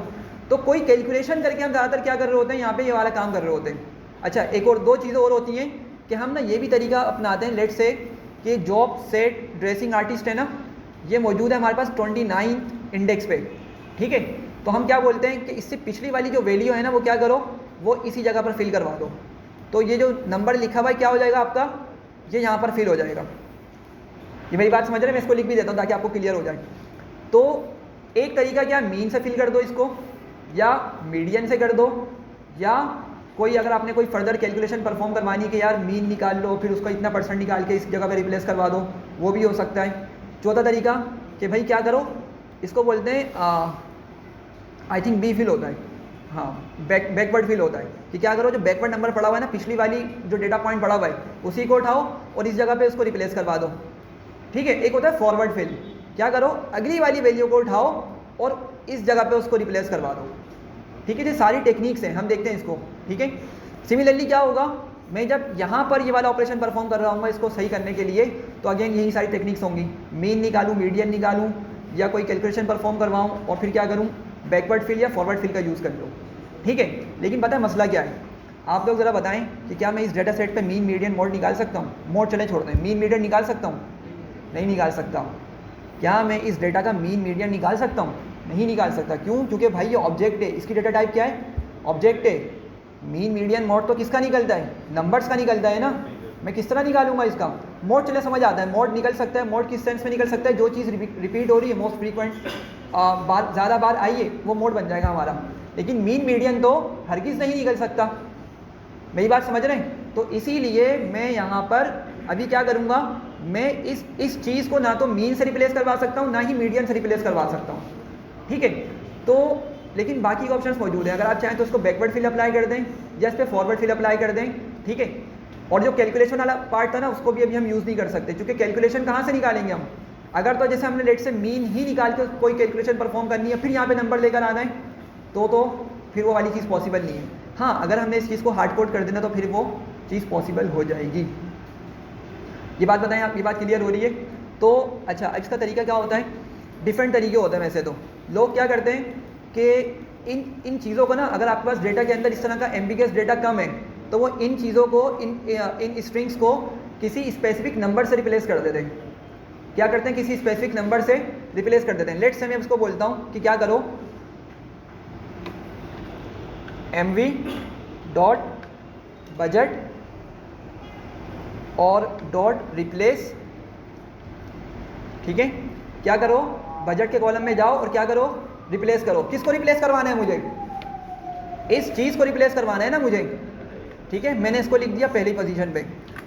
तो कोई कैलकुलेशन करके हम ज़्यादातर क्या कर रहे होते हैं, यहाँ पे ये वाला काम कर रहे होते हैं। अच्छा, एक और दो चीज़ें और होती हैं कि हम ना ये भी तरीका अपनाते हैं, लेट से कि जॉब सेट ड्रेसिंग आर्टिस्ट है ना, ये मौजूद है हमारे पास 29 इंडेक्स पे, ठीक है। तो हम क्या बोलते हैं कि इससे पिछली वाली जो वैल्यू है ना, वो क्या करो, वो इसी जगह पर फिल करवा दो। तो ये जो नंबर लिखा हुआ है क्या हो जाएगा आपका, ये यहाँ पर फिल हो जाएगा। ये मेरी बात समझ रहे हैं, मैं इसको लिख भी देता हूँ ताकि आपको क्लियर हो जाए। तो एक तरीका क्या, मीन से फिल कर दो इसको, या मीडियन से कर दो, या कोई अगर आपने कोई फर्दर कैलकुलेशन परफॉर्म करवानी है कि यार मीन निकाल लो, फिर उसका इतना परसेंट निकाल के इस जगह पे रिप्लेस करवा दो, वो भी हो सकता है। चौथा तरीका कि भाई क्या करो, इसको बोलते हैं आई थिंक बी फिल होता है, हाँ, बैकवर्ड फिल होता है, कि क्या करो, जो बैकवर्ड नंबर पड़ा हुआ है ना, पिछली वाली जो डेटा पॉइंट पड़ा हुआ है, उसी को उठाओ और इस जगह पे उसको रिप्लेस करवा दो, ठीक है। एक होता है फॉरवर्ड फिल, क्या करो, अगली वाली वैल्यू को उठाओ और इस जगह पे उसको रिप्लेस करवा दो, ठीक है। ये सारी टेक्निक्स हैं, हम देखते हैं इसको, ठीक है। सिमिलरली क्या होगा, मैं जब यहाँ पर ये वाला ऑपरेशन परफॉर्म कर रहा हूँ इसको सही करने के लिए, तो अगेन यही सारी टेक्निक्स होंगी, मीन निकालूँ, मीडियन निकालूँ, या कोई कैलकुलेशन परफॉर्म करवाऊँ, और फिर क्या करूँ, बैकवर्ड फिल या फॉरवर्ड फिल का यूज़ कर लो, ठीक है। लेकिन पता है मसला क्या है, आप लोग ज़रा बताएं कि क्या मैं इस डेटा सेट पे मीन मीडियन मोड निकाल सकता हूँ, मोड चले छोड़ दें, मीन मीडियन निकाल सकता हूँ, नहीं निकाल सकता। क्या मैं इस डेटा का मीन मीडियन निकाल सकता हूँ, नहीं निकाल सकता। क्यों, क्योंकि भाई ये ऑब्जेक्ट है, इसकी डेटा टाइप क्या है, ऑब्जेक्ट है। मीन मीडियन मोड तो किसका निकलता है, नंबर्स का निकलता है ना, मैं किस तरह निकालूंगा इसका। मोड चले समझ आता है, मोड निकल सकता है, मोड किस सेंस में निकल सकता है, जो चीज़ रिपीट हो रही है, मोस्ट फ्रीक्वेंट बार ज़्यादा बार आई है, वो मोड बन जाएगा हमारा। लेकिन मीन मीडियन तो हरगिज़ नहीं निकल सकता, मेरी बात समझ रहे हैं। तो इसीलिए मैं यहाँ पर अभी क्या करूँगा, मैं इस चीज़ को ना तो मीन से रिप्लेस करवा सकता हूँ, ना ही मीडियन से रिप्लेस करवा सकता हूँ, ठीक है। तो लेकिन बाकी के ऑप्शंस मौजूद हैं, अगर आप चाहें तो उसको बैकवर्ड फिल अप्लाई कर दें, या इस पर फॉरवर्ड फिल अप्लाई कर दें, ठीक है। और जो कैलकुलेशन वाला पार्ट था ना, उसको भी अभी हम यूज़ नहीं कर सकते, क्योंकि कैलकुलेशन कहाँ से निकालेंगे हम। अगर तो जैसे हमने लेट से मीन ही निकाल के कोई कैलकुलेशन परफॉर्म करनी है, फिर यहाँ पे नंबर लेकर आना है, तो फिर वो वाली चीज़ पॉसिबल नहीं है। हाँ, अगर हमने इस चीज़ को हार्ड कोड कर देना तो फिर वो चीज़ पॉसिबल हो जाएगी। ये बात बताएं आप, ये बात क्लियर हो रही है। तो अच्छा, इसका तरीका क्या होता है, डिफरेंट तरीके होते हैं वैसे तो। लोग क्या करते हैं कि इन चीज़ों को ना, अगर आपके पास डेटा के अंदर इस तरह का एम्बिगियस डेटा कम है, तो वो इन चीज़ों को, इन स्ट्रिंग्स को किसी स्पेसिफिक नंबर से रिप्लेस कर देते हैं। क्या करते हैं, किसी स्पेसिफिक नंबर से रिप्लेस कर देते हैं। लेट्स से मैं उसको बोलता हूँ कि क्या करो, mv.budget और .replace, ठीक है। क्या करो, बजट के कॉलम में जाओ और क्या करो, रिप्लेस करो। किसको रिप्लेस करवाना है मुझे, इस चीज़ को रिप्लेस करवाना है ना मुझे, ठीक है, मैंने इसको लिख दिया पहली पोजीशन पे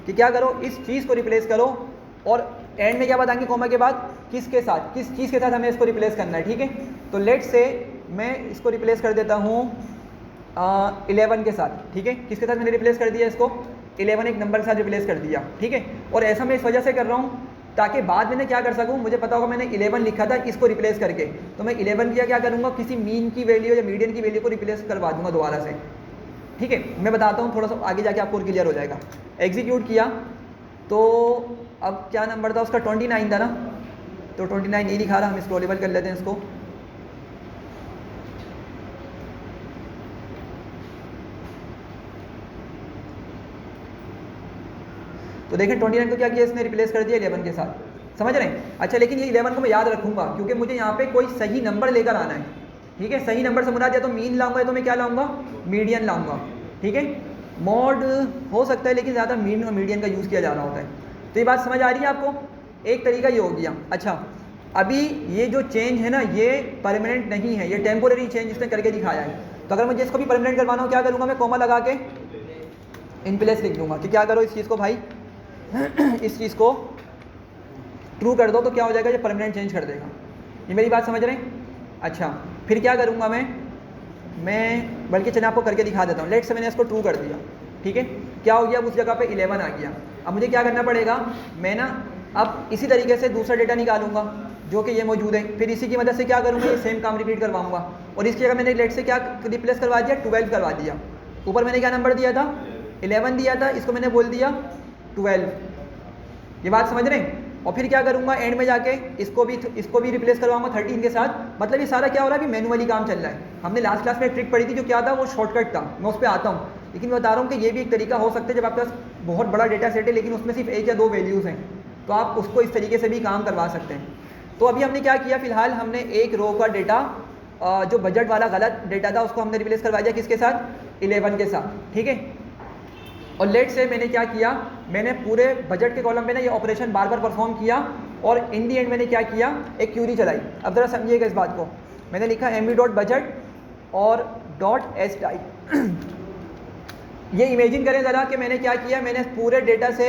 कि क्या करो, इस चीज़ को रिप्लेस करो और एंड में क्या बताएंगे कॉमा के बाद, किसके साथ, किस चीज़ के साथ हमें इसको रिप्लेस करना है। ठीक है, तो लेट से मैं इसको रिप्लेस कर देता हूँ 11 के साथ। ठीक है, किसके साथ मैंने रिप्लेस कर दिया इसको, 11 एक नंबर के साथ रिप्लेस कर दिया। ठीक है, और ऐसा मैं इस वजह से कर रहा हूँ ताकि बाद में क्या कर सकूँ, मुझे पता होगा मैंने 11 लिखा था इसको रिप्लेस करके, तो मैं 11 किया क्या करूँगा, किसी मीन की वैल्यू या मीडियन की वैल्यू को रिप्लेस करवा दूंगा दोबारा से। ठीक है, मैं बताता हूँ थोड़ा सा आगे जाके आपको क्लियर हो जाएगा। एग्जीक्यूट किया तो अब क्या नंबर था उसका, 29 था ना, तो 29 नहीं दिखा रहा, हम स्क्रॉलेबल कर लेते हैं इसको। तो देखें 29 को क्या किया इसने, रिप्लेस कर दिया 11 के साथ, समझ रहे हैं। अच्छा, लेकिन ये 11 को मैं याद रखूंगा क्योंकि मुझे यहाँ पे कोई सही नंबर लेकर आना है। ठीक है, सही नंबर से मुराद या तो मीन लाऊंगा या तो मैं क्या लाऊंगा, मीडियन लाऊंगा। ठीक है, मॉड हो सकता है लेकिन ज़्यादा मीन और मीडियन का यूज़ किया जा रहा होता है। तो ये बात समझ आ रही है आपको, एक तरीका ये हो गया। अच्छा, अभी ये जो चेंज है ना ये परमानेंट नहीं है, ये टेम्पोररी चेंज इसने करके दिखाया है। तो अगर मुझे इसको भी परमानेंट करवाना हो क्या करूँगा, मैं कॉमा लगा के इन प्लेस लिख दूंगा कि क्या करो इस चीज़ को भाई इस चीज़ को ट्रू कर दो, तो क्या हो जाएगा, ये परमानेंट चेंज कर देगा। ये मेरी बात समझ रहे हैं। अच्छा, फिर क्या करूँगा मैं बल्कि चलिए आपको करके दिखा देता हूँ। लेट से मैंने इसको ट्रू कर दिया। ठीक है, क्या हो गया, अब उस जगह पे 11 आ गया। अब मुझे क्या करना पड़ेगा, मैं ना अब इसी तरीके से दूसरा डेटा निकालूंगा जो कि ये मौजूद है, फिर इसी की मदद से क्या करूँगा, ये सेम काम रिपीट करवाऊंगा। और इसकी जगह मैंने लेट से क्या रिप्लेस करवा दिया, 12 करवा दिया। ऊपर मैंने क्या नंबर दिया था, 11 दिया था, इसको मैंने बोल दिया 12। ये बात समझ रहे हैं। और फिर क्या करूँगा, एंड में जाके इसको भी रिप्लेस करवाऊंगा 13 के साथ। मतलब ये सारा क्या हो रहा है, अभी मैनुअली काम चल रहा है। हमने लास्ट क्लास में एक ट्रिक पढ़ी थी जो क्या था, वो शॉर्टकट था, मैं उस पर आता हूँ। लेकिन मैं बता रहा हूँ कि ये भी एक तरीका हो सकता है जब आपके पास बहुत बड़ा डेटा सेट है लेकिन उसमें सिर्फ 1 या 2 वैल्यूज़ हैं, तो आप उसको इस तरीके से भी काम करवा सकते हैं। तो अभी हमने क्या किया, फिलहाल हमने एक रो का डेटा जो बजट वाला गलत डेटा था उसको हमने रिप्लेस करवा दिया किसके साथ, 11 के साथ। ठीक है, और लेट से मैंने क्या किया, मैंने पूरे बजट के कॉलम पे ना ये ऑपरेशन बार बार परफॉर्म किया और इन दी एंड मैंने क्या किया, एक क्यूरी चलाई। अब ज़रा समझिएगा इस बात को, मैंने लिखा mv.budget और .h ये इमेजिन करें ज़रा कि मैंने क्या किया, मैंने पूरे डेटा से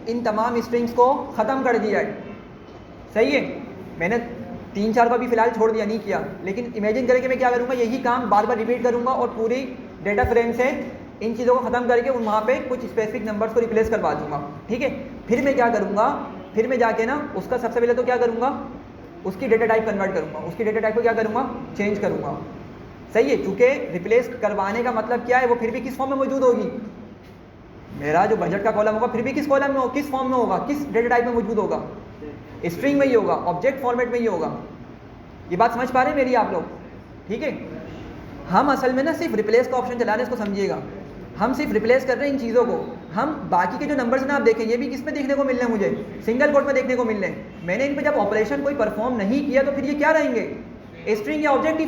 इन तमाम स्ट्रिंग्स को ख़त्म कर दिया है। सही है, मैंने 3-4 को भी फिलहाल छोड़ दिया, नहीं किया। लेकिन इमेजिन करें कि मैं क्या करूँगा, यही काम बार बार रिपीट करूँगा और पूरी डेटा फ्रेम से इन चीज़ों को ख़त्म करके वहाँ पे कुछ स्पेसिफिक नंबर्स को रिप्लेस करवा दूँगा। ठीक है, फिर मैं क्या करूँगा, फिर मैं जाके ना उसका सबसे पहले तो क्या करूँगा, उसकी डेटा टाइप कन्वर्ट करूँगा, उसकी डेटा टाइप को क्या करूँगा, चेंज करूँगा। सही है, चूँकि रिप्लेस करवाने का मतलब क्या है, वो फिर भी किस फॉर्म में मौजूद होगी, मेरा जो बजट का कॉलम होगा फिर भी किस कॉलम में होगा, किस फॉर्म में होगा, किस डेटा टाइप में मौजूद होगा, स्ट्रिंग में ही होगा, ऑब्जेक्ट फॉर्मेट में ही होगा। ये बात समझ पा रहे हैं मेरी आप लोग। ठीक है, हम असल में ना सिर्फ रिप्लेस का ऑप्शन चला रहे हैं, इसको समझिएगा। हम सिर्फ रिप्लेस कर रहे हैं इन चीज़ों को। हम बाकी के जो नंबर्स ना आप देखें, ये भी किस में देखने को मिल रहे हैं, मुझे सिंगल कोट में देखने को मिल रहे हैं। मैंने इन पर जब ऑपरेशन कोई परफॉर्म नहीं किया तो फिर ये क्या रहेंगे, स्ट्रिंग या ऑब्जेक्ट की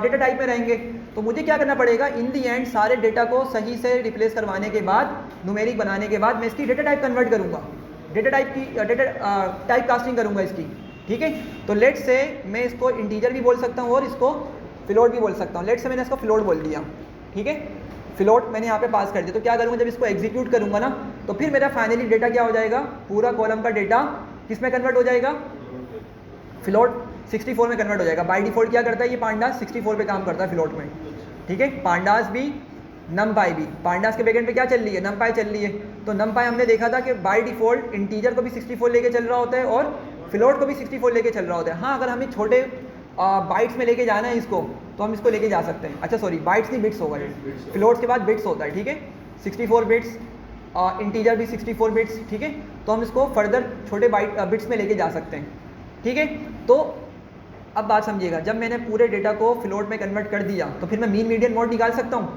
डेटा टाइप में रहेंगे। तो मुझे क्या करना पड़ेगा, इन दी एंड सारे डेटा को सही से रिप्लेस करवाने के बाद, न्यूमेरिक बनाने के बाद मैं इसकी डेटा टाइप कन्वर्ट करूँगा, डेटा टाइप की टाइप कास्टिंग करूँगा इसकी। ठीक है, तो लेट से मैं इसको इंटीजर भी बोल सकता हूँ और इसको फ्लोट भी बोल सकता हूँ। लेट से मैंने इसको फ्लोट बोल दिया। ठीक है, फ्लोट मैंने यहाँ पे पास कर दिया। तो क्या करूँगा, जब इसको एग्जीक्यूट करूँगा ना तो फिर मेरा फाइनली डेटा क्या हो जाएगा, पूरा कॉलम का डेटा किस में कन्वर्ट हो जाएगा, फ्लोट 64 में कन्वर्ट हो जाएगा। बाय डिफॉल्ट क्या करता है ये पांडास, 64 पे काम करता है फ्लोट में। ठीक है, पांडास भी नमपाई भी, पांडास के बैकएंड पे क्या चल रही है, नमपाई चल रही है। तो नमपाई हमने देखा था कि बाय डिफॉल्ट इंटीजर को भी 64 लेके चल रहा होता है और फ्लोट को भी 64 लेके चल रहा होता है। हाँ, अगर हमें छोटे बाइट्स में लेके जाना है इसको तो हम इसको लेके जा सकते हैं। अच्छा सॉरी, बाइट्स नहीं बिट्स होगा, फ्लोट्स के बाद बिट्स होता है। ठीक है, 64 बिट्स, इंटीजर भी 64 बिट्स। ठीक है, तो हम इसको फर्दर छोटे बिट्स में लेके जा सकते हैं। ठीक है, तो अब बात समझिएगा, जब मैंने पूरे डेटा को फ्लोट में कन्वर्ट कर दिया तो फिर मैं मीन मीडियन मोड निकाल सकता हूँ,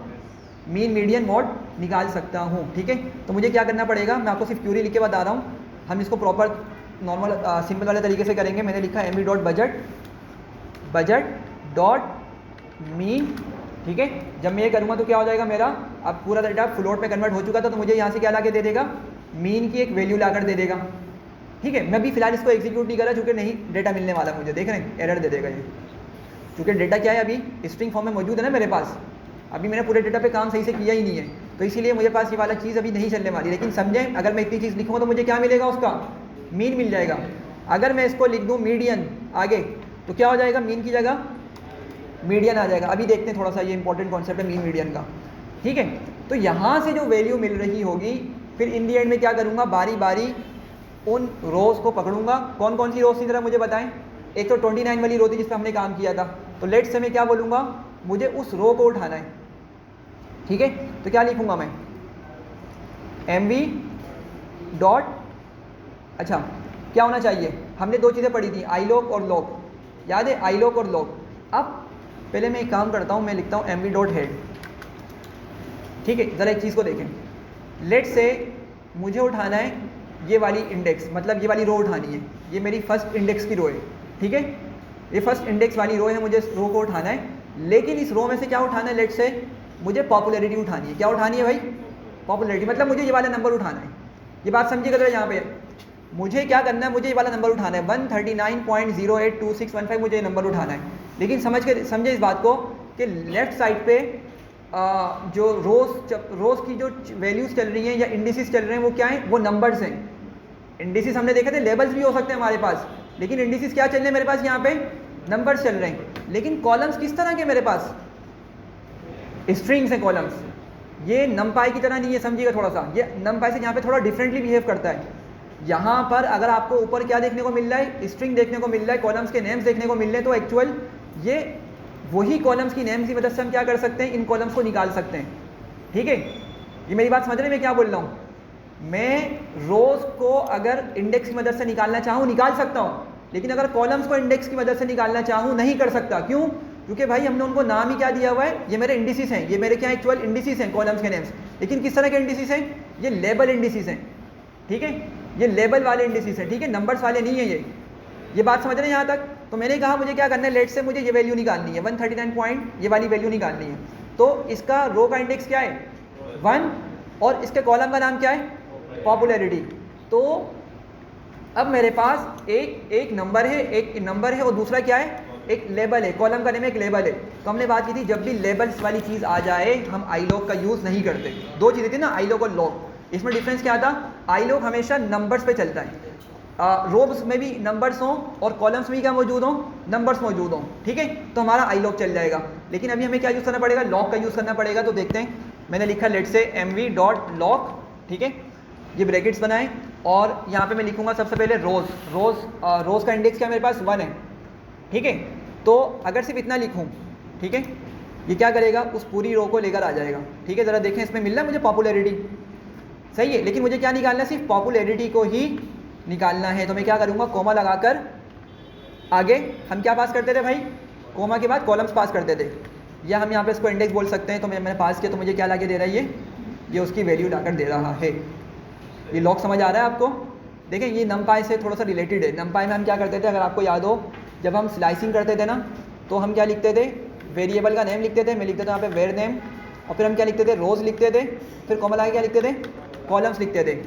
मीन मीडियन मोड निकाल सकता हूँ। ठीक है, तो मुझे क्या करना पड़ेगा, मैं आपको सिर्फ क्यूरी लिख के बता रहा हूँ, हम इसको प्रॉपर नॉर्मल सिंपल वाले तरीके से करेंगे। मैंने लिखा mv.budget.mean। ठीक है, जब मैं ये करूँगा तो क्या हो जाएगा मेरा, अब पूरा डेटा फ्लोट में कन्वर्ट हो चुका था तो मुझे यहाँ से क्या ला के दे देगा, मीन की एक वैल्यू ला कर दे देगा। ठीक है, मैं भी फिलहाल इसको एग्जीक्यूट नहीं कर रहा क्योंकि नहीं डेटा मिलने वाला मुझे, देख रहे हैं एरर दे देगा ये, क्योंकि डेटा क्या है अभी स्ट्रिंग फॉर्म में मौजूद है ना मेरे पास। अभी मैंने पूरे डेटा पे काम सही से किया ही नहीं है, तो इसीलिए मुझे पास ये वाला चीज़ अभी नहीं चलने वाली। लेकिन समझें, अगर मैं इतनी चीज़ लिखूँगा तो मुझे क्या मिलेगा, उसका मीन मिल जाएगा। अगर मैं इसको लिख दूँ मीडियन आगे, तो क्या हो जाएगा, मीन की जगह मीडियन आ जाएगा। अभी देखते हैं थोड़ा सा, ये इंपॉर्टेंट कॉन्सेप्ट है मीन मीडियन का, ठीक है। तो यहाँ से जो वैल्यू मिल रही होगी, फिर इन दी एंड में क्या करूँगा, बारी बारी उन रोज़ को पकड़ूंगा। कौन कौन सी रोज़ थी ज़रा मुझे बताएं। एक तो 29 वाली रो थी जिस पर हमने काम किया था, तो लेट्स से मैं क्या बोलूँगा, मुझे उस रो को उठाना है, ठीक है। तो क्या लिखूँगा मैं, MV डॉट, अच्छा क्या होना चाहिए, हमने दो चीज़ें पढ़ी थी, आई लॉग और लॉग, याद है, आई लॉग और लॉग। अब पहले मैं एक काम करता हूँ, मैं लिखता हूँ MV डॉट हेड, ठीक है। ज़रा एक चीज़ को देखें, लेट्स से मुझे उठाना है ये वाली इंडेक्स, मतलब ये वाली रो उठानी है, ये मेरी फर्स्ट इंडेक्स की रो है, ठीक है। ये फर्स्ट इंडेक्स वाली रो है, मुझे इस रो को उठाना है। लेकिन इस रो में से क्या उठाना है, लेट्स से मुझे पॉपुलैरिटी उठानी है। क्या उठानी है भाई, पॉपुलैरिटी, मतलब मुझे ये वाला नंबर उठाना है। ये बात समझिएगा जरा, यहाँ पे मुझे क्या करना है, मुझे ये वाला नंबर उठाना है 139.082615, मुझे ये नंबर उठाना है। लेकिन समझे इस बात को कि लेफ्ट साइड पे जो रोज़ की जो वैल्यूज़ चल रही हैं या इंडिसेस चल रहे हैं, वो क्या हैं, वो नंबर्स हैं। इंडिसेस हमने देखे थे, लेबल्स भी हो सकते हैं हमारे पास, लेकिन इंडिसेस क्या चल रहे हैं मेरे पास, यहाँ पे नंबर्स चल रहे हैं। लेकिन कॉलम्स किस तरह के मेरे पास, स्ट्रिंग्स हैं कॉलम्स। ये नमपाई की तरह नहीं है, समझिएगा थोड़ा सा, ये नमपाई से यहाँ पे थोड़ा डिफरेंटली बिहेव करता है। यहाँ पर अगर आपको ऊपर क्या देखने को मिल रहा है, स्ट्रिंग देखने को मिल रहा है, कॉलम्स के नेम्स देखने को मिल रहे हैं, तो एक्चुअल ये वही कॉलम्स की नेम्स की मदद से हम क्या कर सकते हैं, इन कॉलम्स को निकाल सकते हैं, ठीक है। ये मेरी बात समझ रहे हैं मैं क्या बोल रहा हूँ। मैं रोज़ को अगर इंडेक्स की मदद से निकालना चाहूँ निकाल सकता हूँ, लेकिन अगर कॉलम्स को इंडेक्स की मदद से निकालना चाहूँ नहीं कर सकता। क्यों, क्योंकि भाई हमने उनको नाम ही क्या दिया हुआ है, ये मेरे इंडिसेस हैं, ये मेरे क्या एक्चुअल इंडिसेस हैं, कॉलम्स के नेम्स। लेकिन किस तरह के इंडिसेस हैं, ये लेबल इंडिसेस हैं, ठीक है, ये लेबल वाले इंडिसेस हैं, ठीक है, नंबर्स वाले नहीं है ये बात समझ रहे हैं यहाँ तक। तो मैंने कहा मुझे क्या करना है, लेट से मुझे ये वैल्यू निकालनी है 139 पॉइंट, ये वाली वैल्यू निकालनी है। तो इसका रो का इंडेक्स क्या है 1, और इसके कॉलम का नाम क्या है, पॉपुलैरिटी। तो अब मेरे पास एक नंबर है और दूसरा क्या है, एक लेबल है, कॉलम का नेम एक लेबल है। तो हमने बात की थी जब भी लेबल्स वाली चीज़ आ जाए हम आई लॉग का यूज़ नहीं करते। दो चीज़ें थी ना, आई लॉग और लॉग। इसमें डिफरेंस क्या था, आई लॉग हमेशा नंबर्स पे चलता है, रोब्स में भी नंबर्स हों और कॉलम्स में भी क्या मौजूद हों, नंबर्स मौजूद हों, ठीक है, तो हमारा आई लॉग चल जाएगा। लेकिन अभी हमें क्या यूज़ करना पड़ेगा, लॉग का यूज़ करना पड़ेगा। तो देखते हैं, मैंने लिखा लेट से MV डॉट लॉग, ठीक है, ये ब्रैकेट्स बनाए और यहाँ पे मैं लिखूँगा सबसे पहले रोज़ का इंडेक्स क्या मेरे पास 1 है, ठीक है। तो अगर सिर्फ इतना लिखूँ, ठीक है, ये क्या करेगा, उस पूरी रो को लेकर आ जाएगा, ठीक है। ज़रा देखें, इसमें मिल रहा है मुझे पॉपुलैरिटी, सही है, लेकिन मुझे क्या निकालना है, सिर्फ पॉपुलैरिटी को ही निकालना है। तो मैं क्या करूँगा, कोमा लगाकर आगे हम क्या पास करते थे भाई, कोमा के बाद कॉलम्स पास करते थे, या हम यहाँ पे इसको इंडेक्स बोल सकते हैं। तो मैंने पास किया तो मुझे क्या ला के दे रहा है, ये उसकी वैल्यू लाकर दे रहा है। ये लॉग समझ आ रहा है आपको। देखें, ये नमपाई से थोड़ा सा रिलेटेड है। नमपाई में हम क्या करते थे, अगर आपको याद हो, जब हम स्लाइसिंग करते थे ना, तो हम क्या लिखते थे, वेरिएबल का नेम लिखते थे, मैं लिखता था यहाँ पे वेर नेम, और फिर हम क्या लिखते थे, रोज़ लिखते थे, फिर कोमा लगा के क्या लिखते थे, कॉलम्स लिखते थे।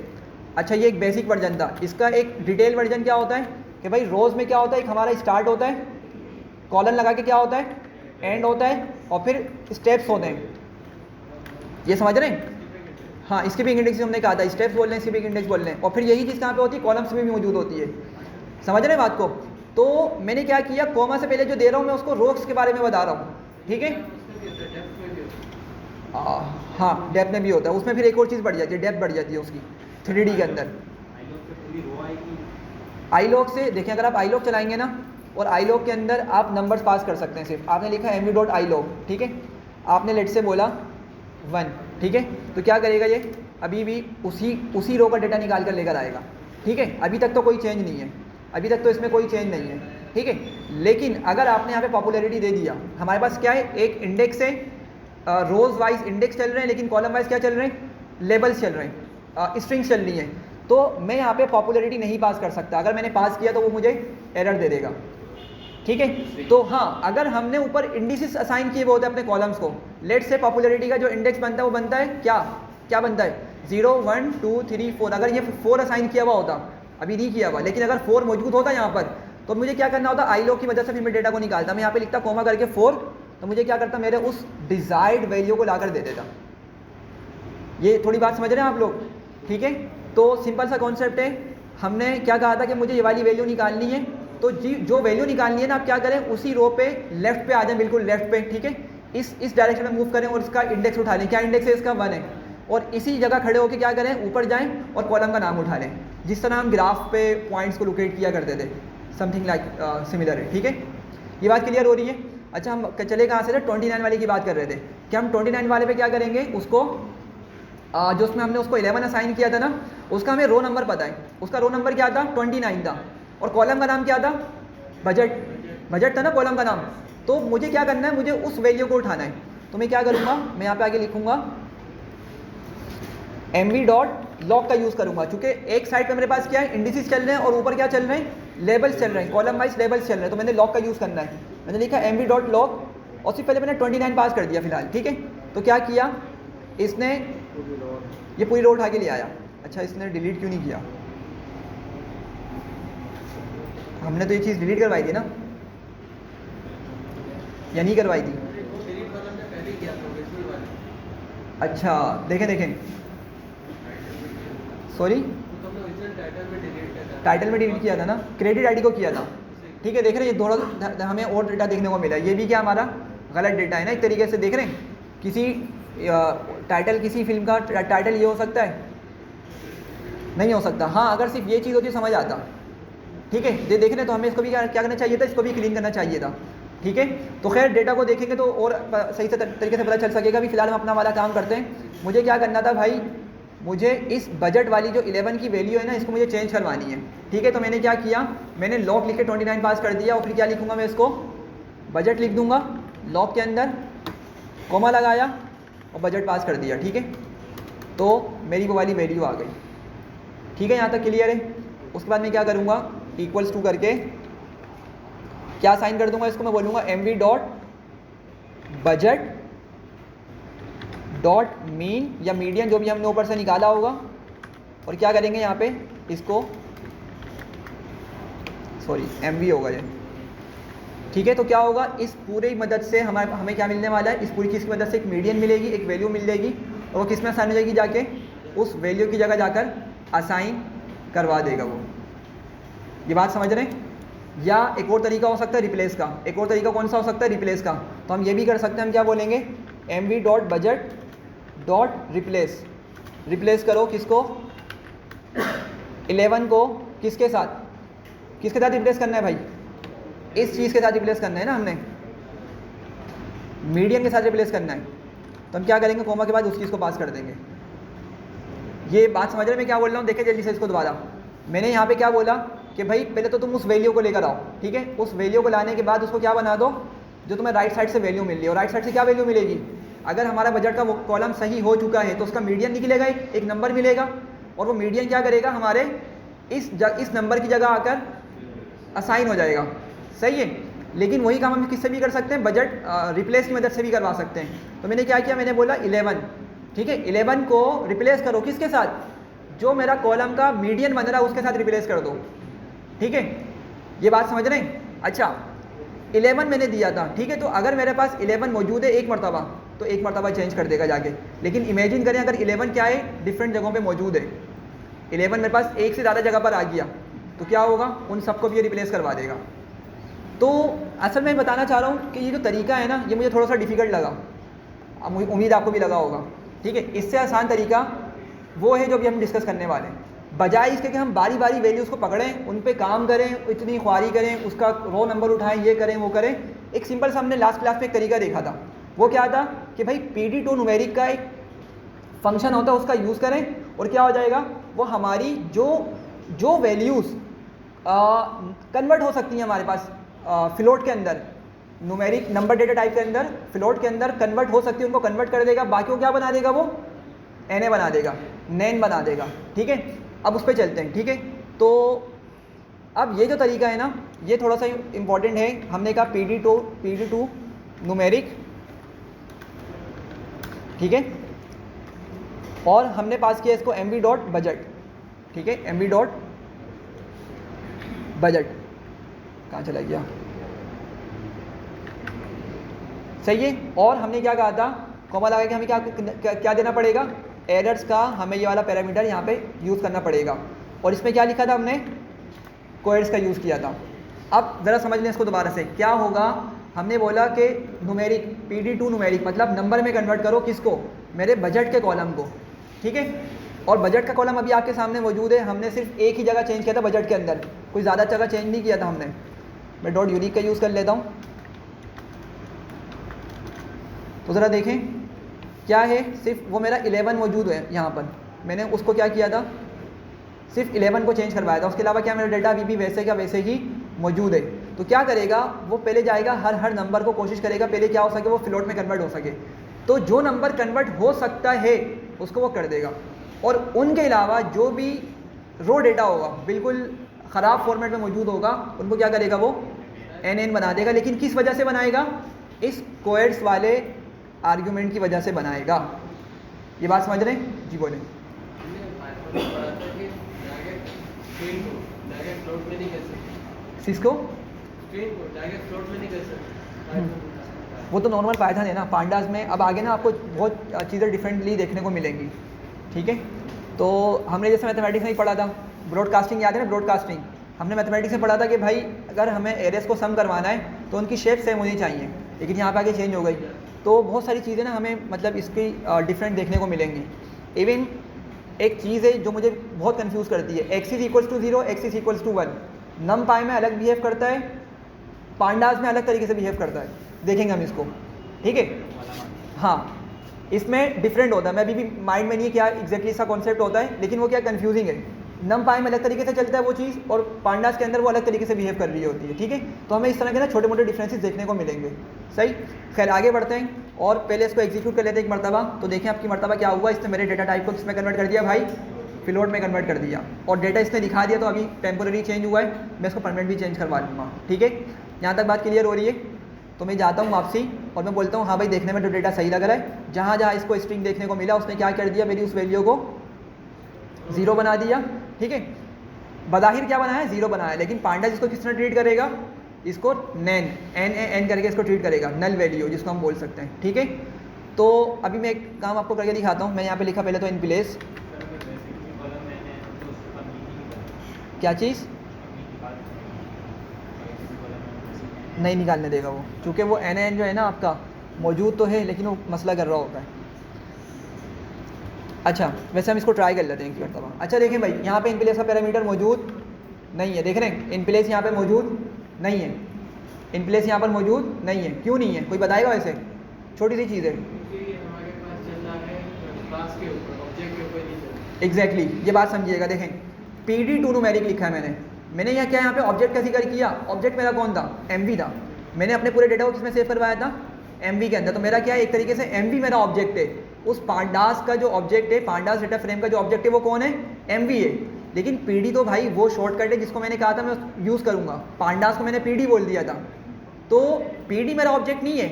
अच्छा, ये एक बेसिक वर्जन था। इसका एक डिटेल वर्जन क्या होता है कि भाई रोज़ में क्या होता है, एक हमारा स्टार्ट होता है, कॉलन लगा के क्या होता है, एंड होता है, और फिर स्टेप्स होते हैं। ये समझ रहे हैं, हाँ, इसके भी इंडेक्स हमने कहा था, स्टेप्स बोल रहे हैं, इसके भी इंडेक्स बोल रहे हैं, और फिर यही चीज़ कहाँ पे होती है, कॉलम्स में भी मौजूद होती है। समझ रहे हैं बात को। तो मैंने क्या किया, कोमा से पहले जो दे रहा हूँ मैं उसको रोज़ के बारे में बता रहा हूँ, ठीक है। हाँ, डेप्थ में भी होता है, उसमें फिर एक और चीज़ बढ़ जाती है, डेप्थ बढ़ जाती है उसकी 3D के अंदर। आई लॉग से देखें, अगर आप आई लॉग चलाएंगे ना, और आई लॉग के अंदर आप नंबर्स पास कर सकते हैं। सिर्फ आपने लिखा MV डॉट आई लॉग, ठीक है, आपने लेट से बोला 1, ठीक है, तो क्या करेगा ये, अभी भी उसी रो का डेटा निकाल कर लेकर आएगा, ठीक है। अभी तक तो कोई चेंज नहीं है, अभी तक तो इसमें कोई चेंज नहीं है, ठीक है। लेकिन अगर आपने यहाँ पे पॉपुलैरिटी दे दिया, हमारे पास क्या है, एक इंडेक्स है, रोज़ वाइज इंडेक्स चल रहे हैं, लेकिन कॉलम वाइज क्या चल रहे हैं, लेबल्स चल रहे हैं, स्ट्रिंग्स चल रही हैं। तो मैं यहाँ पे पॉपुलैरिटी नहीं पास कर सकता। अगर मैंने पास किया तो वो मुझे एरर दे देगा, ठीक है। तो हाँ, अगर हमने ऊपर इंडिसेस असाइन किए हुए होते हैं अपने कॉलम्स को, लेट से पॉपुलैरिटी का जो इंडेक्स बनता है वो बनता है क्या बनता है, 0 1 2 3 4। अगर ये 4 असाइन किया हुआ होता, अभी नहीं किया हुआ, लेकिन अगर 4 मौजूद होता यहाँ पर, तो मुझे क्या करना होता, आई लॉग की मदद से फिर मैं डेटा को निकालता। मैं यहाँ पे लिखता कोमा करके 4, तो मुझे क्या करता, मेरे उस डिज़ायर्ड वैल्यू को ला कर दे देता। ये थोड़ी बात समझ रहे हैं आप लोग? ठीक है, तो सिंपल सा कॉन्सेप्ट है। हमने क्या कहा था कि मुझे ये वाली वैल्यू निकालनी है, तो जी जो वैल्यू निकालनी है ना, आप क्या करें, उसी रो पे लेफ्ट पे आ जाएं, बिल्कुल लेफ्ट पे। ठीक है, इस डायरेक्शन में मूव करें और इसका इंडेक्स उठा लें। क्या इंडेक्स है इसका? 1 है। और इसी जगह खड़े होकर क्या करें, ऊपर जाएं और कॉलम का नाम उठा लें, जिस तरह हम ग्राफ पे पॉइंट्स को लोकेट किया करते थे, समथिंग लाइक सिमिलर है। ठीक है, ये बात क्लियर हो रही है? अच्छा, हम चले कहाँ से थे? 29 वाले की बात कर रहे थे कि हम 29 वाले पे क्या करेंगे, उसको जो उसमें हमने उसको 11 असाइन किया था ना, उसका हमें रो नंबर पता है। उसका रो नंबर क्या था? 29 था। और कॉलम का नाम क्या था? बजट। बजट था ना कॉलम का नाम। तो मुझे क्या करना है, मुझे उस वैल्यू को उठाना है। तो मैं क्या करूँगा, मैं यहाँ पे आगे लिखूँगा mv.log का यूज़ करूँगा, चूँकि एक साइड पे मेरे पास क्या है, इंडिसेस चल रहे हैं और ऊपर क्या चल रहे हैं, लेबल्स चल रहे हैं, कॉलम वाइज लेबल्स चल रहे हैं। तो मैंने लॉग का यूज़ करना है। मैंने लिखा mv.log और उससे पहले मैंने 29 पास कर दिया फिलहाल। ठीक है, तो क्या किया इसने, ये पूरी रो उठा के ले आया। अच्छा, इसने डिलीट क्यों नहीं किया? हमने तो ये चीज़ डिलीट करवाई थी ना, या नहीं करवाई थी? डिलीट वाला हमने पहले किया था, विजुअल वाला। अच्छा, देखें सॉरी, तो हमने ओरिजिनल टाइटल में डिलीट किया था। टाइटल में डिलीट किया था ना, क्रेडिट आईडी को किया था। ठीक है, देख रहे हैं ये दोनों हमें और डेटा देखने को मिला। ये भी क्या हमारा गलत डेटा है ना, एक तरीके से। देख रहे हैं, किसी टाइटल, किसी फिल्म का टाइटल ये हो सकता है? नहीं हो सकता। हाँ, अगर सिर्फ ये चीज़ होती समझ आता। ठीक है, ये देख रहे हैं, तो हमें इसको भी क्या करना चाहिए था, इसको भी क्लीन करना चाहिए था। ठीक है, तो खैर डेटा को देखेंगे तो और सही से तरीके से पता चल सकेगा। अभी फिलहाल हम अपना वाला काम करते हैं। मुझे क्या करना था भाई, मुझे इस बजट वाली जो 11 की वैल्यू है ना, इसको मुझे चेंज करवानी है। ठीक है, तो मैंने क्या किया, मैंने लॉग लिख के 29 पास कर दिया। और फिर क्या लिखूंगा मैं, इसको बजट लिख दूंगा, लॉग के अंदर कॉमा लगाया और बजट पास कर दिया। ठीक है, तो मेरी वो वाली वैल्यू आ गई। ठीक है, यहाँ तक क्लियर है? उसके बाद मैं क्या करूँगा, इक्वल्स टू करके क्या साइन कर दूंगा इसको, मैं बोलूँगा mv.budget डॉट मीन या मीडियन, जो भी हमने ऊपर से निकाला होगा। और क्या करेंगे यहाँ पे, इसको सॉरी mv होगा ये। ठीक है, तो क्या होगा, इस पूरी मदद से हमें क्या मिलने वाला है, इस पूरी चीज़ की मदद से एक मीडियन मिलेगी, एक वैल्यू मिल जाएगी। और वो किस में असाइन हो जाएगी, जाके उस वैल्यू की जगह जाकर असाइन करवा देगा वो। ये बात समझ रहे हैं? या एक और तरीका हो सकता है रिप्लेस का। एक और तरीका कौन सा हो सकता है, रिप्लेस का। तो हम ये भी कर सकते हैं, हम क्या बोलेंगे, mv.budget.replace। रिप्लेस करो किसको, 11 को किसके साथ, किसके साथ रिप्लेस करना है भाई, इस चीज़ के साथ रिप्लेस करना है ना हमने, मीडियन के साथ रिप्लेस करना है। तो हम क्या करेंगे, कोमा के बाद उस चीज़ को पास कर देंगे। ये बात समझ रहे हैं मैं क्या बोल रहा हूँ? देखें जल्दी से इसको दोबारा। मैंने यहाँ पे क्या बोला कि भाई पहले तो तुम उस वैल्यू को लेकर आओ। ठीक है, उस वैल्यू को लाने के बाद उसको क्या बना दो, जो तुम्हें राइट साइड से वैल्यू मिल रही है। और राइट साइड से क्या वैल्यू मिलेगी, अगर हमारा बजट का वो कॉलम सही हो चुका है तो उसका मीडियन निकलेगा, एक नंबर मिलेगा। और वो मीडियन क्या करेगा, हमारे इस नंबर की जगह आकर असाइन हो जाएगा। सही है, लेकिन वही काम हम किससे भी कर सकते हैं, बजट रिप्लेस की मदद से भी करवा सकते हैं। तो मैंने क्या किया, मैंने बोला 11। ठीक है, 11 को रिप्लेस करो किसके साथ, जो मेरा कॉलम का मीडियन बन रहा है उसके साथ रिप्लेस कर दो। ठीक है, ये बात समझ रहे हैं? अच्छा, 11 मैंने दिया था। ठीक है, तो अगर मेरे पास 11 मौजूद है एक मरतबा, तो एक मरतबा चेंज कर देगा जाके। लेकिन इमेजिन करें अगर 11 क्या है, डिफरेंट जगहों पे मौजूद है, 11 मेरे पास एक से ज़्यादा जगह पर आ गया, तो क्या होगा, उन सबको भी ये रिप्लेस करवा देगा। तो असल में बताना चाह रहा हूँ कि ये जो तरीका है ना, ये मुझे थोड़ा सा डिफ़िकल्ट लगा, उम्मीद आपको भी लगा होगा। ठीक है, इससे आसान तरीका वो है जो भी हम डिस्कस करने वाले हैं। बजाय इसके कि हम बारी बारी वैल्यूज़ को पकड़ें, उन पे काम करें, इतनी ख्वारी करें, उसका रो नंबर उठाएं, ये करें वो करें, एक सिंपल सा हमने लास्ट क्लास में एक तरीका देखा था। वो क्या था कि भाई PD2 न्यूमेरिक का एक फंक्शन होता है, उसका यूज़ करें और क्या हो जाएगा, वो हमारी जो वैल्यूज़ कन्वर्ट हो सकती हैं हमारे पास फ्लोट के अंदर, न्यूमेरिक नंबर डेटा टाइप के अंदर, फ्लोट के अंदर कन्वर्ट हो सकती है, उनको कन्वर्ट कर देगा। बाकी को क्या बना देगा, वो NA बना देगा, नैन बना देगा। ठीक है, अब उस पर चलते हैं। ठीक है, तो अब ये जो तरीका है ना, ये थोड़ा सा इम्पॉर्टेंट है। हमने कहा PD2 न्यूमेरिक, ठीक है, और हमने पास किया इसको mv.budget। ठीक है, mv.budget कहाँ चला गया, सही है। और हमने क्या कहा था, कॉमा लगा के हमें क्या देना पड़ेगा, एरर्स का हमें ये वाला पैरामीटर यहाँ पे यूज़ करना पड़ेगा। और इसमें क्या लिखा था हमने, कोएड्स का यूज़ किया था। अब ज़रा समझ लें इसको दोबारा से, क्या होगा, हमने बोला कि न्यूमेरिक PD टू न्यूमेरिक मतलब नंबर में कन्वर्ट करो किसको, मेरे बजट के कॉलम को, ठीक है। और बजट का कॉलम अभी आपके सामने मौजूद है, हमने सिर्फ एक ही जगह चेंज किया था बजट के अंदर, कोई ज़्यादा जगह चेंज नहीं किया था हमने। मैं डॉट यूनिक का यूज़ कर लेता हूँ, तो ज़रा देखें क्या है, सिर्फ वो मेरा 11 मौजूद है यहाँ पर, मैंने उसको क्या किया था, सिर्फ 11 को चेंज करवाया था। उसके अलावा क्या मेरा डेटा अभी भी वैसे का वैसे ही मौजूद है। तो क्या करेगा वो, पहले जाएगा हर नंबर को कोशिश करेगा पहले क्या हो सके वो फ्लोट में कन्वर्ट हो सके, तो जो नंबर कन्वर्ट हो सकता है उसको वो कर देगा। और उनके अलावा जो भी रो डेटा होगा बिल्कुल ख़राब फॉर्मेट में मौजूद होगा उनको क्या करेगा वो NN बना देगा। लेकिन किस वजह से बनाएगा, इस कोएड्स वाले आर्ग्यूमेंट की वजह से बनाएगा। ये बात समझ रहे हैं जी, बोलें। किसको, वो तो नॉर्मल पाइथन है ना, पांडास में। अब आगे ना आपको बहुत चीज़ें डिफरेंटली देखने को मिलेंगी, ठीक है। तो हमने जैसे मैथमेटिक्स में ही पढ़ा था, ब्रॉडकास्टिंग याद है ना, ब्रॉडकास्टिंग हमने मैथमेटिक्स में पढ़ा था कि भाई अगर हमें एरेस को सम करवाना है तो उनकी शेप सेम होनी चाहिए, लेकिन यहाँ पे आगे चेंज हो गई। तो बहुत सारी चीज़ें ना हमें मतलब इसकी डिफरेंट देखने को मिलेंगी। इवन एक चीज़ है जो मुझे बहुत कंफ्यूज करती है, x is equals to 0, x is equals to 1, NumPy में अलग बिहेव करता है, पांडास में अलग तरीके से बिहेव करता है, देखेंगे हम इसको, ठीक है। हाँ, इसमें डिफरेंट होता है, मैं अभी भी माइंड में नहीं है क्या एग्जैक्टली इसका कॉन्सेप्ट होता है, लेकिन वो क्या कंफ्यूजिंग है, नम पाई में अलग तरीके से चलता है वो चीज़ और पांडास के अंदर वो अलग तरीके से बिहेव कर रही होती है, ठीक है। तो हमें इस तरह के ना छोटे मोटे डिफरेंसेस देखने को मिलेंगे, सही। खैर आगे बढ़ते हैं और पहले इसको एग्जीक्यूट कर लेते हैं एक मरतबा। तो देखें आपकी मरतबा क्या हुआ, इसने मेरे डेटा टाइप को किसमें कन्वर्ट कर दिया भाई, फ्लोट में कन्वर्ट कर दिया, और डेटा इसने दिखा दिया। तो अभी टेम्पोररी चेंज हुआ है, मैं इसको परमानेंट भी चेंज करवा लूँगा, ठीक है। यहाँ तक बात क्लियर हो रही है। तो मैं जाता हूँ वापसी और मैं बोलता हूँ हाँ भाई देखने में जो डेटा सही लग रहा है, जहाँ जहाँ इसको स्ट्रिंग देखने को मिला उसने क्या कर दिया, मेरी उस वैल्यू को 0 बना दिया, ठीक है। बज़ाहिर क्या बनाया, 0 बनाया, लेकिन पांडास इसको किस तरह ट्रीट करेगा, इसको नैन NaN करके इसको ट्रीट करेगा, नल वैल्यू जिसको हम बोल सकते हैं, ठीक है। तो अभी मैं एक काम आपको करके दिखाता हूँ। मैं यहाँ पे लिखा पहले तो इन प्लेस, क्या चीज़ नहीं निकालने देगा वो, चूँकि वो NaN जो है ना आपका मौजूद तो है लेकिन वो मसला कर रहा होता है। अच्छा वैसे हम इसको ट्राई कर लेते हैं एक मरतबा। अच्छा देखें भाई, यहाँ पे इन प्लेस का पैरामीटर मौजूद नहीं है, देख रहे हैं इन प्लेस यहाँ पे मौजूद नहीं है, इन प्लेस यहाँ पर मौजूद नहीं है। क्यों नहीं है, कोई बताएगा वैसे, छोटी सी चीज़ है, एग्जैक्टली ये बात समझिएगा। देखें PD टू न्यूमेरिक लिखा है मैंने यहाँ क्या यहाँ पे ऑब्जेक्ट का जिक्र किया, ऑब्जेक्ट मेरा कौन था, MV था। मैंने अपने पूरे डेटा को किसमें सेव करवाया था, MV के अंदर। तो मेरा क्या है, एक तरीके से MV मेरा ऑब्जेक्ट है, उस पांडास का जो ऑब्जेक्ट है, पांडास डेटा फ्रेम का जो ऑब्जेक्ट है वो कौन है, MV है। लेकिन PD तो भाई वो शॉर्टकट है जिसको मैंने कहा था मैं यूज़ करूँगा, पांडास को मैंने PD बोल दिया था, तो PD मेरा ऑब्जेक्ट नहीं है,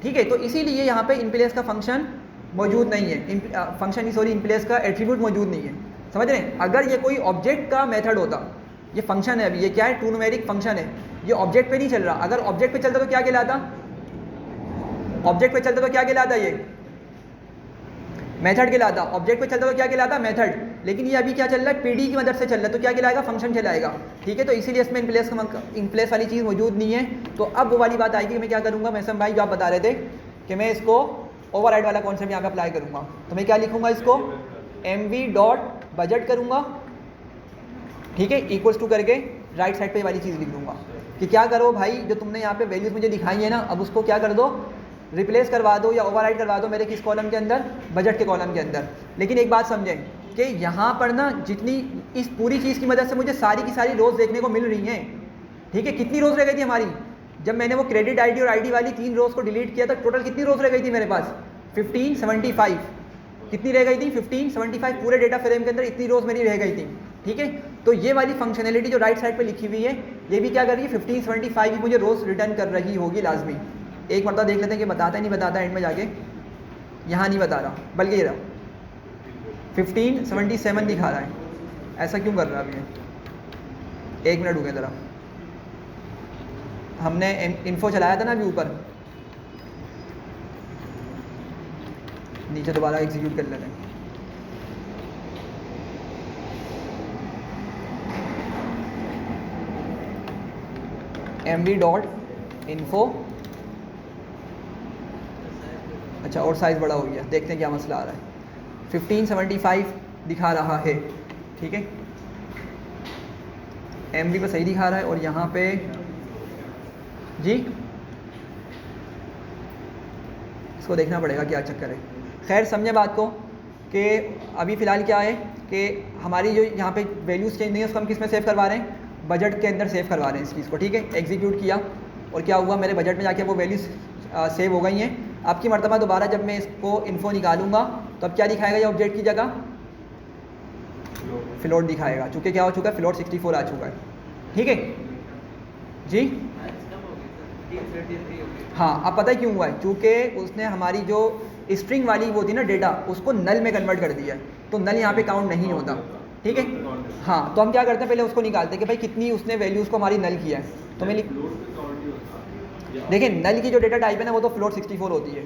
ठीक है। तो इसीलिए यहाँ पे इनप्लेस का फंक्शन मौजूद नहीं है, फंक्शन ही सॉरी इनप्लेस का एट्रीब्यूट मौजूद नहीं है, समझ रहे हैं। अगर ये कोई ऑब्जेक्ट का मेथड होता, ये फंक्शन है, अभी ये क्या है, टू न्यूमेरिक फंक्शन है, ये ऑब्जेक्ट पे नहीं चल रहा। अगर ऑब्जेक्ट पे चलता तो क्या कहलाता, ऑब्जेक्ट पे चलता तो क्या कहलाता, ये मेथड कहलाता। ऑब्जेक्ट पे चलता तो क्या कहलाता, मेथड। लेकिन ये अभी क्या चल रहा है, PD की मदद से चल रहा है, तो क्या कहलाएगा, फंक्शन चलाएगा, ठीक है। तो इसीलिए इसमें इनप्लेस वाली चीज़ मौजूद नहीं है। तो अब वो वाली बात आएगी कि मैं क्या करूँगा, मैसम भाई जो आप बता रहे थे कि मैं इसको ओवरराइड वाला कॉन्सेप्ट यहाँ पे अप्लाई करूँगा। तो मैं क्या लिखूँगा, इसको MV डॉट बजट करूँगा, ठीक है, इक्वल्स टू करके राइट साइड पे वाली चीज़ लिख दूँगा कि क्या करो भाई, जो तुमने यहाँ पे वैल्यूज़ मुझे दिखाई है ना, अब उसको क्या कर दो, रिप्लेस करवा दो या ओवरराइड करवा दो मेरे किस कॉलम के अंदर, बजट के कॉलम के अंदर। लेकिन एक बात समझें कि यहाँ पर ना जितनी इस पूरी चीज़ की मदद से मुझे सारी की सारी रोज़ देखने को मिल रही हैं, ठीक है। कितनी रोज़ रह गई थी हमारी, जब मैंने वो क्रेडिट ID और ID वाली 3 रोज़ को डिलीट किया था, टोटल कितनी रोज़ रह गई थी मेरे पास, 1575। कितनी रह गई थी, 1575, पूरे डेटा फ्रेम के अंदर इतनी रोज़ मेरी रह गई थी, ठीक है। तो ये वाली फंक्शनैलिटी जो राइट साइड पे लिखी हुई है, ये भी क्या कर रही है, 1575 ही मुझे रोज़ रिटर्न कर रही होगी लाजमी। एक मरतबा देख लेते हैं कि बताता है नहीं बताता, एंड में जाके यहाँ नहीं बता रहा, बल्कि ये रहा 1577 दिखा रहा है। ऐसा क्यों कर रहा है अभी, एक मिनट रुके ज़रा, हमने इन्फो चलाया था ना अभी ऊपर, नीचे दोबारा एग्जीक्यूट कर लेते हैं। mv dot info. अच्छा, और साइज़ बड़ा हो गया, देखते हैं क्या मसला आ रहा है। 1575 दिखा रहा है, ठीक है, mv पे सही दिखा रहा है, और यहाँ पे जी इसको देखना पड़ेगा क्या चक्कर है। खैर समझे बात को कि अभी फ़िलहाल क्या है कि हमारी जो यहाँ पे वैल्यूज़ चेंज नहीं है उसको हम किस में सेव करवा रहे हैं, बजट के अंदर सेव करवा रहे हैं इस चीज़ को, ठीक है। एग्जीक्यूट किया और क्या हुआ, मेरे बजट में जाके वो वैल्यूज़ सेव हो गई हैं। आपकी मरतबा दोबारा जब मैं इसको इन्फो निकालूंगा तो अब क्या दिखाएगा ये ऑब्जेक्ट की जगह, फ्लोट दिखाएगा, चूँकि क्या हो चुका है, फ्लोट 64 आ चुका है, ठीक है जी। हाँ, अब पता है क्यों हुआ है, चूँकि उसने हमारी जो स्ट्रिंग वाली वो थी ना डेटा, उसको नल में कन्वर्ट कर दिया है, तो नल यहाँ पे काउंट नहीं होता, ठीक है। हाँ, तो हम क्या करते हैं, पहले उसको निकालते हैं कि भाई कितनी उसने वैल्यूज़ को हमारी नल किया है। तो मैं देखिए नल की जो डेटा टाइप है ना वो तो फ्लोट 64 होती है,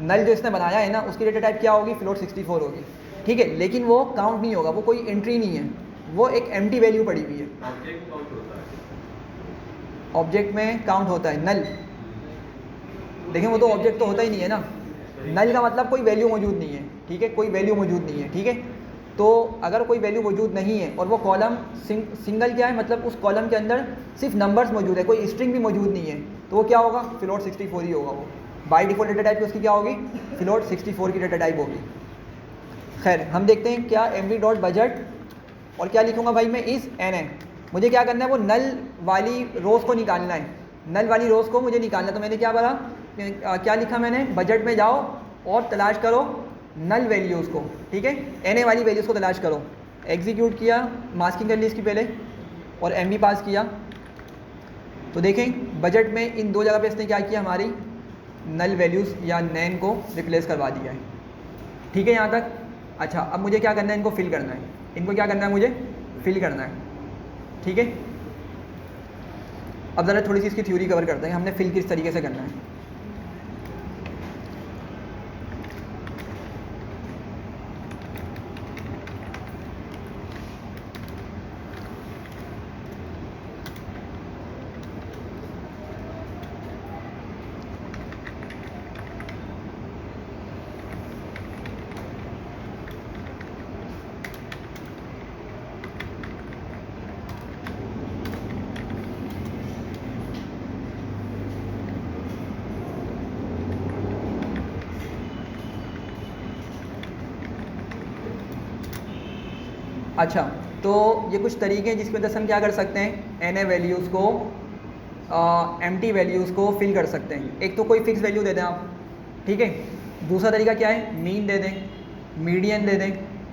नल जो इसने बनाया है ना उसकी डेटा टाइप क्या होगी, फ्लोट 64 होगी, ठीक है। लेकिन वो काउंट नहीं होगा, वो कोई एंट्री नहीं है, वो एक एम्प्टी वैल्यू पड़ी हुई है। ऑब्जेक्ट में काउंट होता है नल, देखें वो तो ऑब्जेक्ट तो होता ही नहीं है ना, नल का मतलब कोई वैल्यू मौजूद नहीं है, ठीक है, कोई वैल्यू मौजूद नहीं है, ठीक है। तो अगर कोई वैल्यू मौजूद नहीं है और वो कॉलम सिंगल क्या है, मतलब उस कॉलम के अंदर सिर्फ नंबर्स मौजूद है, कोई स्ट्रिंग भी मौजूद नहीं है, तो वो क्या होगा, फ्लोट 64 ही होगा। वो बाय डिफ़ॉल्ट डेटा टाइप उसकी क्या होगी, फ्लोट 64 की डेटा टाइप होगी। खैर हम देखते हैं क्या mv डॉट बजट, और क्या लिखूँगा भाई मैं, इस n है, मुझे क्या करना है, वो नल वाली रोज़ को निकालना है, नल वाली रोज़ को मुझे निकालना है। तो मैंने क्या बोला, क्या लिखा मैंने, बजट में जाओ और तलाश करो नल वैल्यूज़ को, ठीक है, एन वाली वैल्यूज़ को तलाश करो। एग्जीक्यूट किया, मास्किंग कर ली इसकी पहले, और एम पास किया। तो देखें बजट में इन दो जगह पे इसने क्या किया, हमारी नल वैल्यूज़ या नैन को रिप्लेस करवा दिया है, ठीक है यहाँ तक। अच्छा, अब मुझे क्या करना है, इनको फिल करना है, इनको क्या करना है, मुझे फिल करना है, ठीक है। अब ज़रा थोड़ी सी इसकी थ्योरी कवर करते हैं, हमने फिल किस तरीके से करना है। अच्छा, तो ये कुछ तरीके हैं जिसकी वजह से हम क्या कर सकते हैं, एन ए वैल्यूज़ को एम्प्टी वैल्यूज़ को फिल कर सकते हैं। एक तो कोई फिक्स वैल्यू दे दें आप, ठीक है। दूसरा तरीका क्या है, मीन दे दें, मीडियन दे दें,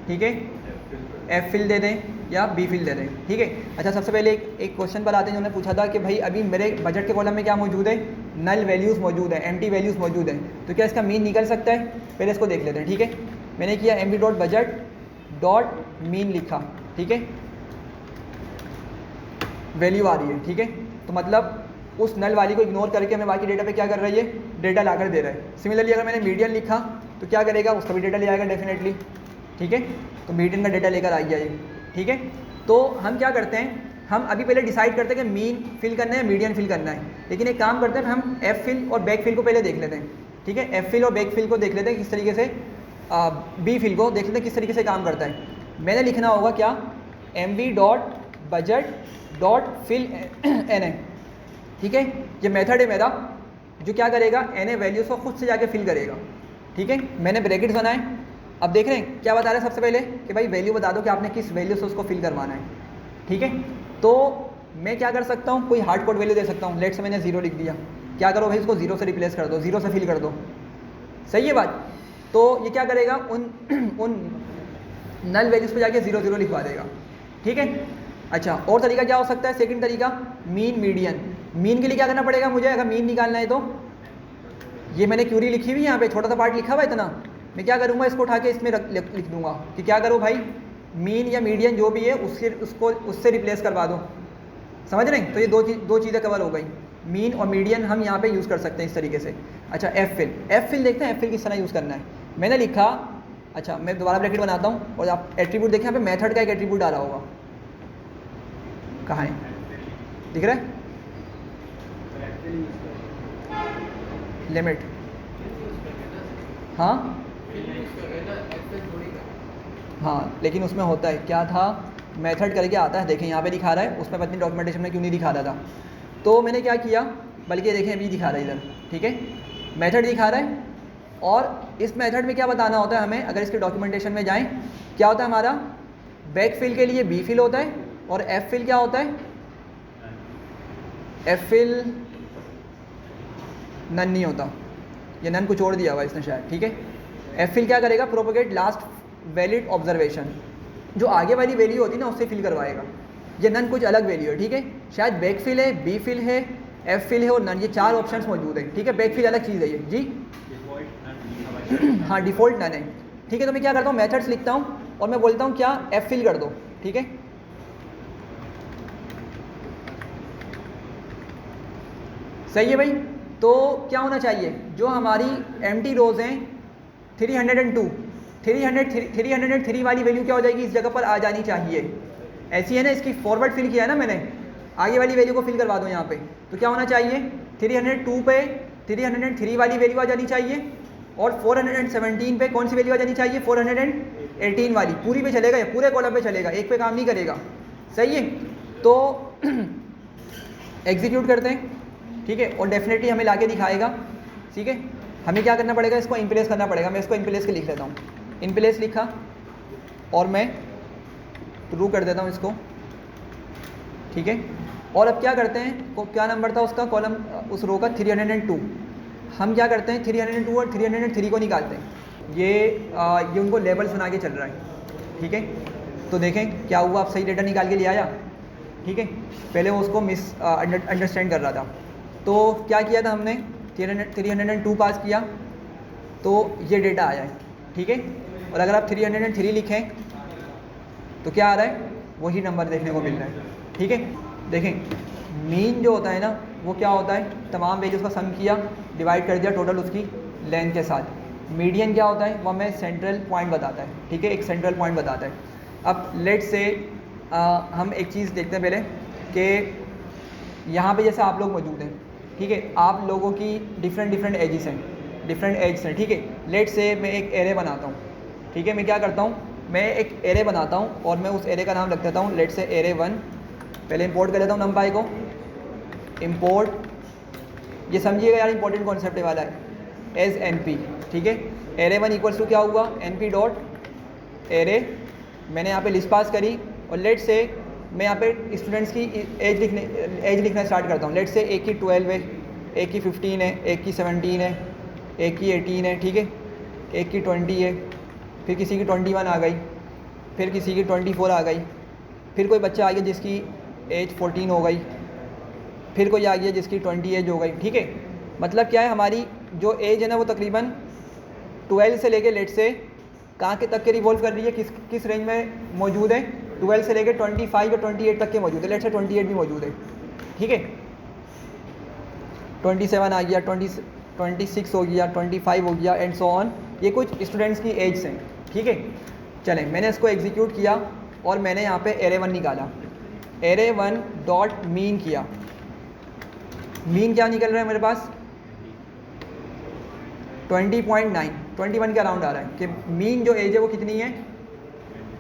ठीक है, एफ फिल दे दें या बी फिल दे दें, ठीक है। अच्छा, सबसे पहले एक क्वेश्चन पर आते हैं, जिन्होंने पूछा था कि भाई अभी मेरे बजट के कॉलम में क्या मौजूद है, नल वैल्यूज़ मौजूद है, एम्प्टी वैल्यूज़ मौजूद है, तो क्या इसका मीन निकल सकता है, पहले इसको देख लेते हैं, ठीक है। मैंने किया mv dot budget dot mean लिखा, ठीक है, वैल्यू आ रही है, ठीक है। तो मतलब उस नल वाली को इग्नोर करके हमें बाकी डेटा पे क्या कर रही है, डेटा ला कर दे रहा है। सिमिलरली अगर मैंने मीडियन लिखा तो क्या करेगा, उसका भी डेटा ले आएगा डेफिनेटली, ठीक है। तो मीडियन का डेटा लेकर आइए ये, ठीक है। तो हम क्या करते हैं, हम अभी पहले डिसाइड करते हैं कि मीन फिल करना है, मीडियन फिल करना है, लेकिन एक काम करते हैं, हम एफ फिल और बैक फिल को पहले देख लेते हैं, ठीक है। एफ फिल और बैक फिल को देख लेते हैं किस तरीके से, बी फिल को देख लेते हैं किस तरीके से काम करता है। मैंने लिखना होगा क्या, mv dot budget dot fillna, ठीक है। ये मेथड है मेरा जो क्या करेगा, एन ए वैल्यूज़ को खुद से जाके फिल करेगा, ठीक है। मैंने ब्रैकेट्स बनाए, अब देख रहे हैं क्या बता रहे हैं, सबसे पहले कि भाई वैल्यू बता दो कि आपने किस वैल्यू से उसको फिल करवाना है, ठीक है। तो मैं क्या कर सकता हूँ, कोई हार्ड कोड वैल्यू दे सकता हूँ, लेट से मैंने 0 लिख दिया, क्या करो भाई इसको 0 से रिप्लेस कर दो, 0 से फिल कर दो, सही है बात। तो ये क्या करेगा, उन नल वैल्यूज़ पे जाके 0 0 लिखवा देगा, ठीक है। अच्छा, और तरीका क्या हो सकता है, सेकंड तरीका मीन मीडियन। मीन के लिए क्या करना पड़ेगा मुझे, अगर मीन निकालना है तो ये मैंने क्यूरी लिखी हुई है, यहाँ पे छोटा सा पार्ट लिखा हुआ है इतना, मैं क्या करूँगा, इसको उठा के इसमें लिख दूँगा कि क्या करो भाई, मीन या मीडियन जो भी है उससे रिप्लेस करवा दो, समझ रहे हैं। तो ये दो चीज़ें कवर हो गई, मीन और मीडियन हम यहाँ पे यूज़ कर सकते हैं इस तरीके से। अच्छा, एफ फिल देखते हैं, एफ फिल किस तरह यूज़ करना है। मैंने लिखा, अच्छा मैं दोबारा ब्रैकेट बनाता हूँ और आप एट्रीब्यूट देखें, यहाँ पे मेथड का एक एट्रीब्यूट डाला होगा, कहाँ है, दिख रहा है, लिमिट, हाँ हाँ, लेकिन उसमें होता है क्या था, मेथड करके आता है, देखें यहाँ पे दिखा रहा है, उसमें पता नहीं डॉक्यूमेंटेशन में क्यों नहीं दिखा रहा था। तो मैंने क्या किया, बल्कि देखें अभी दिखा रहा है इधर, ठीक है, मेथड दिखा रहा है। और इस मेथड में क्या बताना होता है हमें, अगर इसके डॉक्यूमेंटेशन में जाएं, क्या होता है हमारा, बैक फिल के लिए बी फिल होता है, और एफ फिल क्या होता है, एफ फिल नन नहीं होता, ये नन कुछ और दिया हुआ इसने शायद, ठीक है। एफ फिल क्या करेगा, प्रोपोगेट लास्ट वैलिड ऑब्जर्वेशन, जो आगे वाली वैल्यू होती है ना उससे फिल करवाएगा। ये नन कुछ अलग वैल्यू है, ठीक है, शायद बैक फिल है, बी फिल है, एफ फिल है और नन, ये 4 ऑप्शंस मौजूद है, ठीक है। बैक फिल अलग चीज़ है ये जी, हाँ डिफ़ॉल्ट नन है, ठीक है। तो मैं क्या करता हूँ, मेथड्स लिखता हूँ और मैं बोलता हूँ क्या, एफ फिल कर दो, ठीक है। सही है भाई। तो क्या होना चाहिए, जो हमारी एम्प्टी रोज हैं 302, 303 वाली वैल्यू क्या हो जाएगी, इस जगह पर आ जानी चाहिए। ऐसी है ना, इसकी फॉरवर्ड फिल किया है ना मैंने, आगे वाली वैल्यू को फिल करवा दो यहाँ पे। तो क्या होना चाहिए, 302 पे 303 वाली वैल्यू आ जानी चाहिए, और 417 पे कौन सी वैल्यू आ जानी चाहिए, 418 वाली। पूरी पे चलेगा, ये पूरे कॉलम पे चलेगा, एक पे काम नहीं करेगा। सही है। तो एग्जीक्यूट करते हैं, ठीक है, और डेफिनेटली हमें लाके दिखाएगा, ठीक है। हमें क्या करना पड़ेगा, इसको इनप्लेस करना पड़ेगा। मैं इसको इनप्लेस के लिख लेता हूँ, इनप्लेस लिखा और मैं ट्रू कर देता हूँ इसको, ठीक है। और अब क्या करते हैं, क्या नंबर था उसका, कॉलम उस रो का 302। हम क्या करते हैं, 302 और 303 को निकालते हैं। ये उनको लेबल्स बना के चल रहा है, ठीक है। तो देखें क्या हुआ, आप सही डेटा निकाल के ले आया, ठीक है। पहले वो उसको अंडरस्टैंड कर रहा था। तो क्या किया था हमने, 302 पास किया तो ये डेटा आया है, ठीक है। और अगर आप 303 लिखें तो क्या आ रहा है, वही नंबर देखने को मिल रहा है, ठीक है। देखें मीन जो होता है ना, वो क्या होता है, तमाम वैल्यूज़ का सम किया, डिवाइड कर दिया टोटल उसकी लेंथ के साथ। मीडियन क्या होता है, वो हमें सेंट्रल पॉइंट बताता है, ठीक है, एक सेंट्रल पॉइंट बताता है। अब लेट से हम एक चीज़ देखते हैं पहले कि यहाँ पे जैसे आप लोग मौजूद हैं, ठीक है, आप लोगों की डिफरेंट एजेस हैं, डिफरेंट एज हैं, ठीक है। लेट से मैं एक एरे बनाता हूँ, ठीक है। मैं क्या करता हूँ, मैं एक एरे बनाता हूँ और मैं उस एरे का नाम रख देता हूँ लेट से एरे 1। पहले इंपोर्ट कर लेता हूँ नंपाई को, इंपोर्ट, ये समझिएगा यार इंपॉर्टेंट कॉन्सेप्ट वाला है, एज NP, ठीक है। एरे 1 इक्वल्स टू क्या हुआ, NP डॉट एरे, मैंने यहाँ पे लिस्ट पास करी और लेट से मैं यहाँ पे स्टूडेंट्स की एज लिखना स्टार्ट करता हूँ। लेट से एक की 12 है, एक की 15 है, एक की 17 है, एक की 18 है, ठीक है, एक की 20 है, फिर किसी की 21 आ गई, फिर किसी की 24 आ गई, फिर कोई बच्चा आ गया जिसकी एज 14 हो गई, फिर कोई आ गया जिसकी 20 एज हो गई, ठीक है। मतलब क्या है, हमारी जो एज है ना वो तकरीबन 12 से लेके लेट से कहाँ के तक के रिवॉल्व कर रही है, किस रेंज में मौजूद है, 12 से लेके 25 या 28 तक के मौजूद है। लेट से 28 भी मौजूद है, ठीक है। 27 आ गया, 26 हो गया, 25 हो गया एंड सो ऑन। ये कुछ स्टूडेंट्स की एज हैं, ठीक है। चलें, मैंने इसको एग्जीक्यूट किया और मैंने यहाँ पे एरे 1 निकाला, एरे 1 डॉट मीन किया। मीन क्या निकल रहा है मेरे पास, 20.9, 21 के अराउंड आ रहा है कि मीन जो एज है वो कितनी है,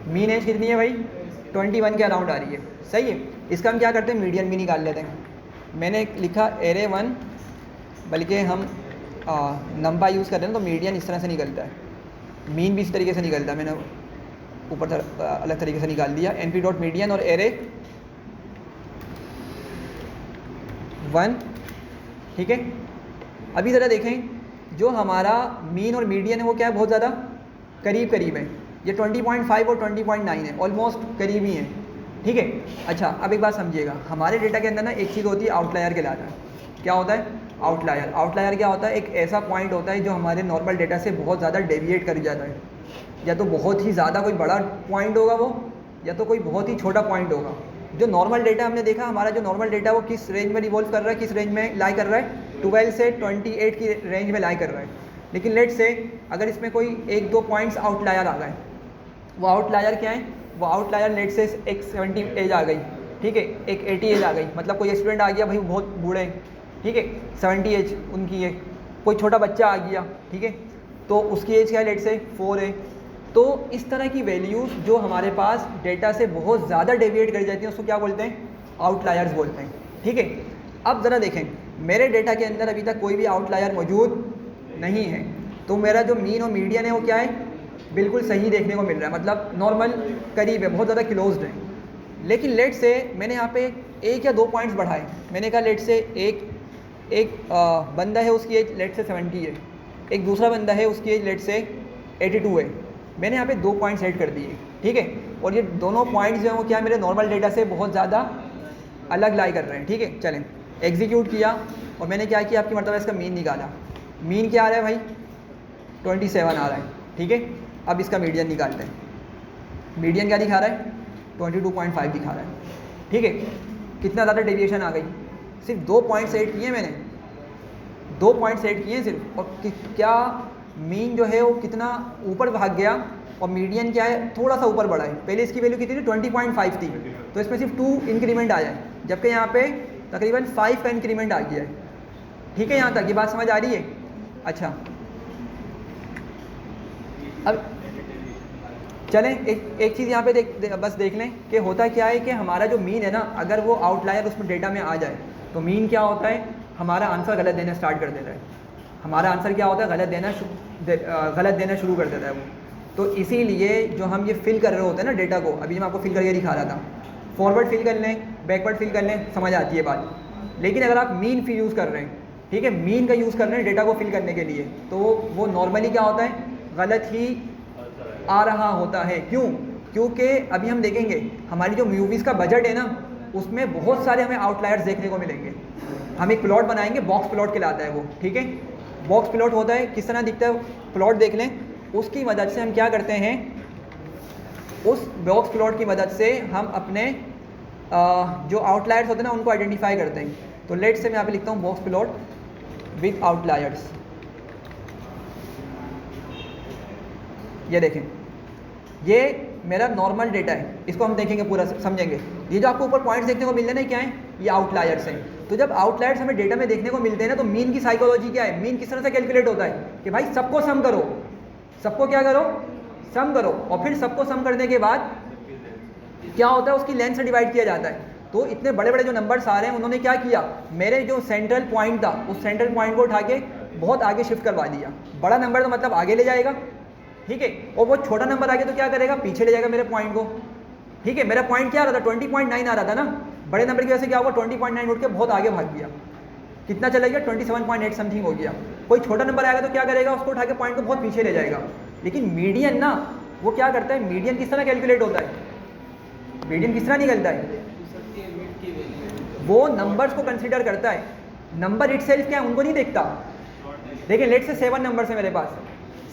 मीन एज कितनी है भाई, 21 के अराउंड आ रही है। सही है। इसका हम क्या करते हैं, मीडियन भी निकाल लेते हैं। मैंने लिखा एरे 1, बल्कि हम नंबर यूज़ कर रहे हैं तो मीडियन इस तरह से निकलता है, मीन भी इस तरीके से निकलता है। मैंने ऊपर अलग तरीके से निकाल दिया, NP डॉट मीडियन और एरे 1, ठीक है। अभी ज़रा देखें, जो हमारा मीन और मीडियन है वो क्या है, बहुत ज़्यादा करीब है। ये 20.5 और 20.9 है, ऑलमोस्ट करीब ही है, ठीक है। अच्छा, अब एक बात समझिएगा, हमारे डेटा के अंदर ना एक चीज़ होती है आउटलायर कहलाता है। क्या होता है, आउटलायर। आउटलायर क्या होता है, एक ऐसा पॉइंट होता है जो हमारे नॉर्मल डेटा से बहुत ज़्यादा डेविएट कर जाता है। या तो बहुत ही ज़्यादा कोई बड़ा पॉइंट होगा वो, या तो कोई बहुत ही छोटा पॉइंट होगा। जो नॉर्मल डेटा हमने देखा, हमारा जो नॉर्मल डेटा वो किस रेंज में रिवॉल्व कर रहा है, किस रेंज में लाई कर रहा है, 12 से 28 की रेंज में लाई कर रहा है। लेकिन लेट से अगर इसमें कोई 1-2 पॉइंट्स आउटलायर आ गए, वो आउटलायर क्या है, वो आउटलायर लेट से एक 70 एज आ गई, ठीक है, एक 80 एज आ गई। मतलब कोई स्टूडेंट आ गया भाई बहुत बूढ़े हैं, ठीक है, 70 एज उनकी है, कोई छोटा बच्चा आ गया, ठीक है, तो उसकी एज क्या है, लेट से 4 है। तो इस तरह की वैल्यूज़ जो हमारे पास डेटा से बहुत ज़्यादा डेविएट कर जाती हैं उसको क्या बोलते हैं, आउटलायर्स बोलते हैं, ठीक है। अब ज़रा देखें, मेरे डेटा के अंदर अभी तक कोई भी आउटलायर मौजूद नहीं है, तो मेरा जो मीन और मीडियन है वो क्या है, बिल्कुल सही देखने को मिल रहा है, मतलब नॉर्मल करीब है, बहुत ज़्यादा क्लोज्ड है। लेकिन लेट से मैंने यहाँ पे एक या 2 पॉइंट्स बढ़ाए, मैंने कहा लेट से एक बंदा है उसकी एज लेट से 70 है, एक दूसरा बंदा है उसकी एज लेट से 82 है, मैंने यहाँ पे 2 पॉइंट्स ऐड कर दिए, ठीक है। और ये दोनों पॉइंट्स जो हैं वो क्या मेरे नॉर्मल डेटा से बहुत ज़्यादा अलग लाई कर रहे हैं, ठीक है। चलें, एग्जीक्यूट किया और मैंने क्या किया, आपकी मतलब इसका मीन निकाला। मीन क्या आ रहा है भाई, 27 आ रहा है, ठीक है। अब इसका मीडियन निकालते हैं, मीडियन क्या दिखा रहा है, 22.5 दिखा रहा है, ठीक है। कितना ज़्यादा डेविएशन आ गई, सिर्फ 2 पॉइंट्स ऐड किए मैंने, 2 पॉइंट्स ऐड किए सिर्फ, और क्या मीन जो है वो कितना ऊपर भाग गया और मीडियन क्या है थोड़ा सा ऊपर बढ़ा है। पहले इसकी वैल्यू कितनी थी, 20.5 थी, तो इसमें सिर्फ 2 इंक्रीमेंट आया है, जबकि यहाँ पे तकरीबन 5 का इंक्रीमेंट आ गया है, ठीक है। यहाँ तक ये बात समझ आ रही है। अच्छा, अब चलें एक चीज़ यहाँ पे बस देख लें कि होता क्या है कि हमारा जो मीन है ना, अगर वो आउटलायर उसमें डेटा में आ जाए तो मीन क्या होता है, हमारा आंसर गलत देना स्टार्ट कर देता है, हमारा आंसर क्या होता है, गलत देना शुरू कर देता है वो। तो इसीलिए जो हम ये फिल कर रहे होते हैं ना डेटा को, अभी मैं आपको फिल करके दिखा रहा था, फॉरवर्ड फिल कर लें, बैकवर्ड फिल कर लें, समझ आती है बात। लेकिन अगर आप मीन फिल यूज़ कर रहे हैं, ठीक है, मीन का यूज़ कर रहे हैं डेटा को फिल करने के लिए, तो वो नॉर्मली क्या होता है, गलत ही आ रहा होता है। क्यों? क्योंकि अभी हम देखेंगे हमारी जो मूवीज़ का बजट है ना, उसमें बहुत सारे हमें आउटलायर्स देखने को मिलेंगे। हम एक प्लॉट बनाएंगे, बॉक्स प्लॉट कहलाता है वो, ठीक है। बॉक्स प्लॉट होता है, किस तरह दिखता है, प्लॉट देख लें, उसकी मदद से हम क्या करते हैं, उस बॉक्स प्लॉट की मदद से हम अपने जो आउटलायर्स होते हैं ना उनको आइडेंटिफाई करते हैं। तो लेट से मैं यहाँ पे लिखता हूँ बॉक्स प्लॉट विद आउटलायर्स। ये देखें, ये मेरा नॉर्मल डेटा है, इसको हम देखेंगे पूरा समझेंगे। ये जो आपको ऊपर पॉइंट्स देखने को मिल रहे हैं ना, क्या है, ये आउटलायर्स हैं। तो जब आउटलायर्स हमें डेटा में देखने को मिलते हैं ना, तो मीन की साइकोलॉजी क्या है, मीन किस तरह से कैलकुलेट होता है कि भाई सबको सम करो, सबको क्या करो, सम करो, और फिर सबको सम करने के बाद क्या होता है, उसकी लेंथ से डिवाइड किया जाता है। तो इतने बड़े बड़े जो नंबर्स आ रहे हैं, उन्होंने क्या किया, मेरे जो सेंट्रल पॉइंट था उस सेंट्रल पॉइंट को उठा के बहुत आगे शिफ्ट करवा दिया। बड़ा नंबर तो मतलब आगे ले जाएगा, ठीक है, और वो छोटा नंबर आ गया तो क्या करेगा, पीछे ले जाएगा मेरे पॉइंट को, ठीक है। मेरा पॉइंट क्या आ रहा था, 20.9 आ रहा था ना, बड़े नंबर की वजह से क्या हुआ, 20.9 उठ के बहुत आगे भाग गया, कितना चला गया, 27.8 समथिंग हो गया। कोई छोटा नंबर आएगा तो क्या करेगा, उसको उठा के पॉइंट को बहुत पीछे ले जाएगा। लेकिन मीडियन ना, वो क्या करता है, मीडियन किस तरह कैलकुलेट होता है, मीडियन किस तरह निकलता है, वो नंबर्स को कंसिडर करता है, नंबर इटसेल्फ क्या है उनको नहीं देखता। देखिए लेट से 7 नंबर्स है मेरे पास,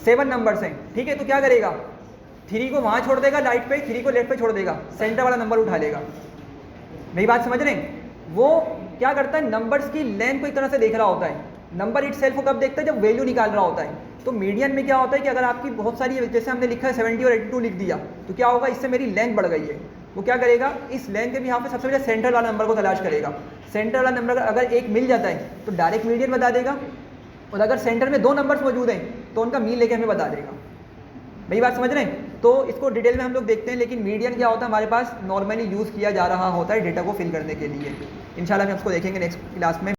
7 नंबर्स हैं, ठीक है। तो क्या करेगा, 3 को वहाँ छोड़ देगा राइट पे, 3 को लेफ्ट पे छोड़ देगा, सेंटर वाला नंबर उठा लेगा। मेरी बात समझ रहे हैं, वो क्या करता है, नंबर्स की लेंथ को एक तरह से देख रहा होता है, नंबर इटसेल्फ को कब देखता है, जब वैल्यू निकाल रहा होता है। तो मीडियन में क्या होता है कि अगर आपकी बहुत सारी, जैसे हमने लिखा है 70 और 82 लिख दिया, तो क्या होगा, इससे मेरी लेंथ बढ़ गई है, वो क्या करेगा, इस लेंथ के भी यहाँ पे सबसे पहले सेंटर वाला नंबर को तलाश करेगा। सेंटर वाला नंबर अगर एक मिल जाता है तो डायरेक्ट मीडियन बता देगा, और अगर सेंटर में 2 नंबर्स मौजूद हैं तो उनका मीन लेके हमें बता देगा। मेरी बात समझ रहे हैं? तो इसको डिटेल में हम लोग देखते हैं, लेकिन मीडियन क्या होता है, हमारे पास नॉर्मली यूज़ किया जा रहा होता है डेटा को फिल करने के लिए। इंशाल्लाह हम उसको देखेंगे नेक्स्ट क्लास में।